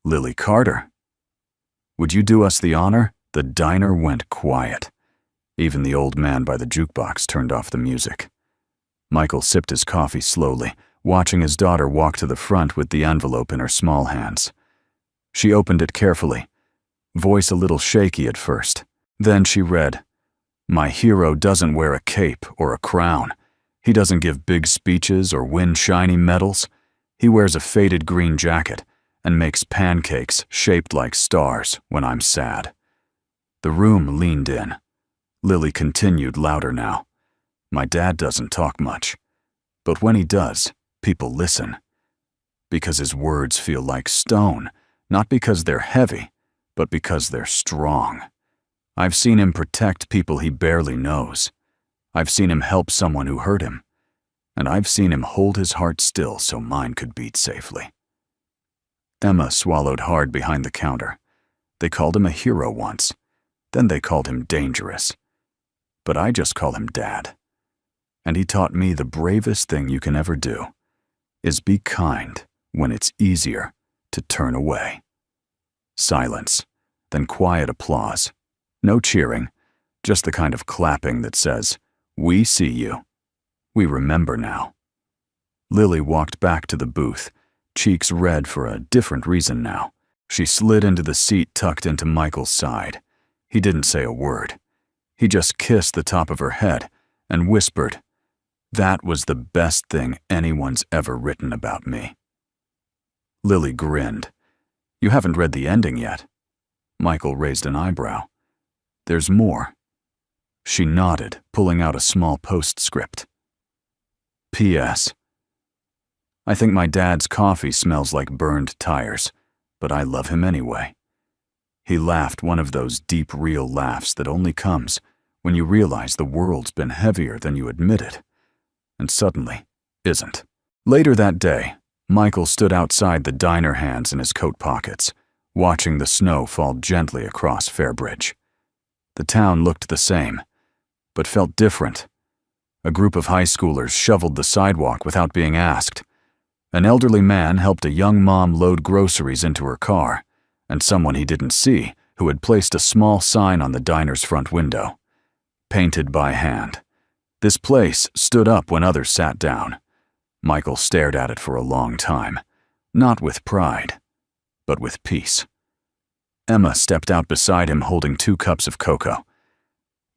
Speaker 1: "Lily Carter. Would you do us the honor?" The diner went quiet. Even the old man by the jukebox turned off the music. Michael sipped his coffee slowly, watching his daughter walk to the front with the envelope in her small hands. She opened it carefully, voice a little shaky at first. Then she read, "My hero doesn't wear a cape or a crown. He doesn't give big speeches or win shiny medals. He wears a faded green jacket and makes pancakes shaped like stars when I'm sad." The room leaned in. Lily continued, louder now. "My dad doesn't talk much, but when he does, people listen. Because his words feel like stone, not because they're heavy, but because they're strong. I've seen him protect people he barely knows. I've seen him help someone who hurt him. And I've seen him hold his heart still so mine could beat safely." Emma swallowed hard behind the counter. They called him a hero once. Then they called him dangerous. but I just call him Dad. And he taught me the bravest thing you can ever do is be kind when it's easier to turn away. Silence, then quiet applause. No cheering, just the kind of clapping that says, "We see you. We remember now." Lily walked back to the booth, cheeks red for a different reason now. She slid into the seat tucked into Michael's side. He didn't say a word. He just kissed the top of her head and whispered, "That was the best thing anyone's ever written about me." Lily grinned. "You haven't read the ending yet." Michael raised an eyebrow. "There's more." She nodded, pulling out a small postscript. P.S. I think my dad's coffee smells like burned tires, but I love him anyway. He laughed one of those deep, real laughs that only comes when you realize the world's been heavier than you admitted, and suddenly isn't. Later that day, Michael stood outside the diner, hands in his coat pockets, watching the snow fall gently across Fairbridge. The town looked the same, but felt different. A group of high schoolers shoveled the sidewalk without being asked. An elderly man helped a young mom load groceries into her car, and someone he didn't see who had placed a small sign on the diner's front window. Painted by hand. This place stood up when others sat down. Michael stared at it for a long time, not with pride, but with peace. Emma stepped out beside him holding 2 cups of cocoa.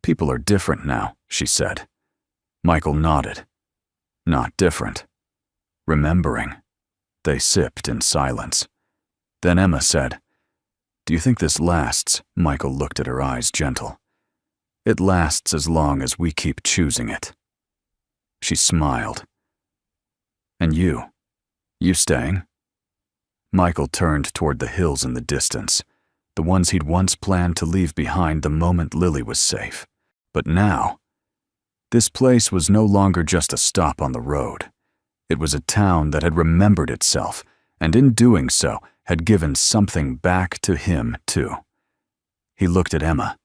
Speaker 1: "People are different now," she said. Michael nodded. "Not different. Remembering." They sipped in silence. Then Emma said, "Do you think this lasts?" Michael looked at her eyes, gentle. "It lasts as long as we keep choosing it." She smiled. "And you? You staying?" Michael turned toward the hills in the distance, the ones he'd once planned to leave behind the moment Lily was safe. But now, this place was no longer just a stop on the road. It was a town that had remembered itself, and in doing so, had given something back to him, too. He looked at Emma,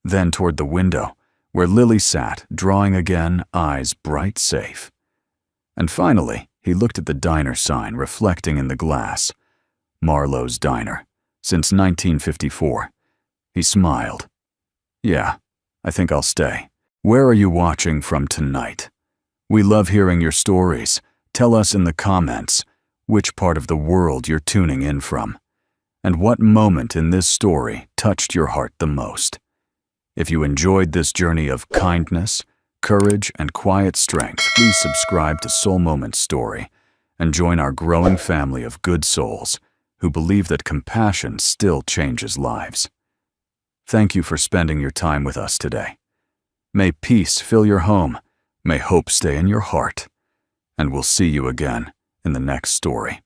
Speaker 1: then toward the window, where Lily sat, drawing again, eyes bright safe. And finally, he looked at the diner sign reflecting in the glass. Marlowe's Diner, since 1954. He smiled. "Yeah, I think I'll stay." Where are you watching from tonight? We love hearing your stories. Tell us in the comments which part of the world you're tuning in from, and what moment in this story touched your heart the most. If you enjoyed this journey of kindness, courage, and quiet strength, please subscribe to Soul Moment Story and join our growing family of good souls who believe that compassion still changes lives. Thank you for spending your time with us today. May peace fill your home, may hope stay in your heart, and we'll see you again in the next story.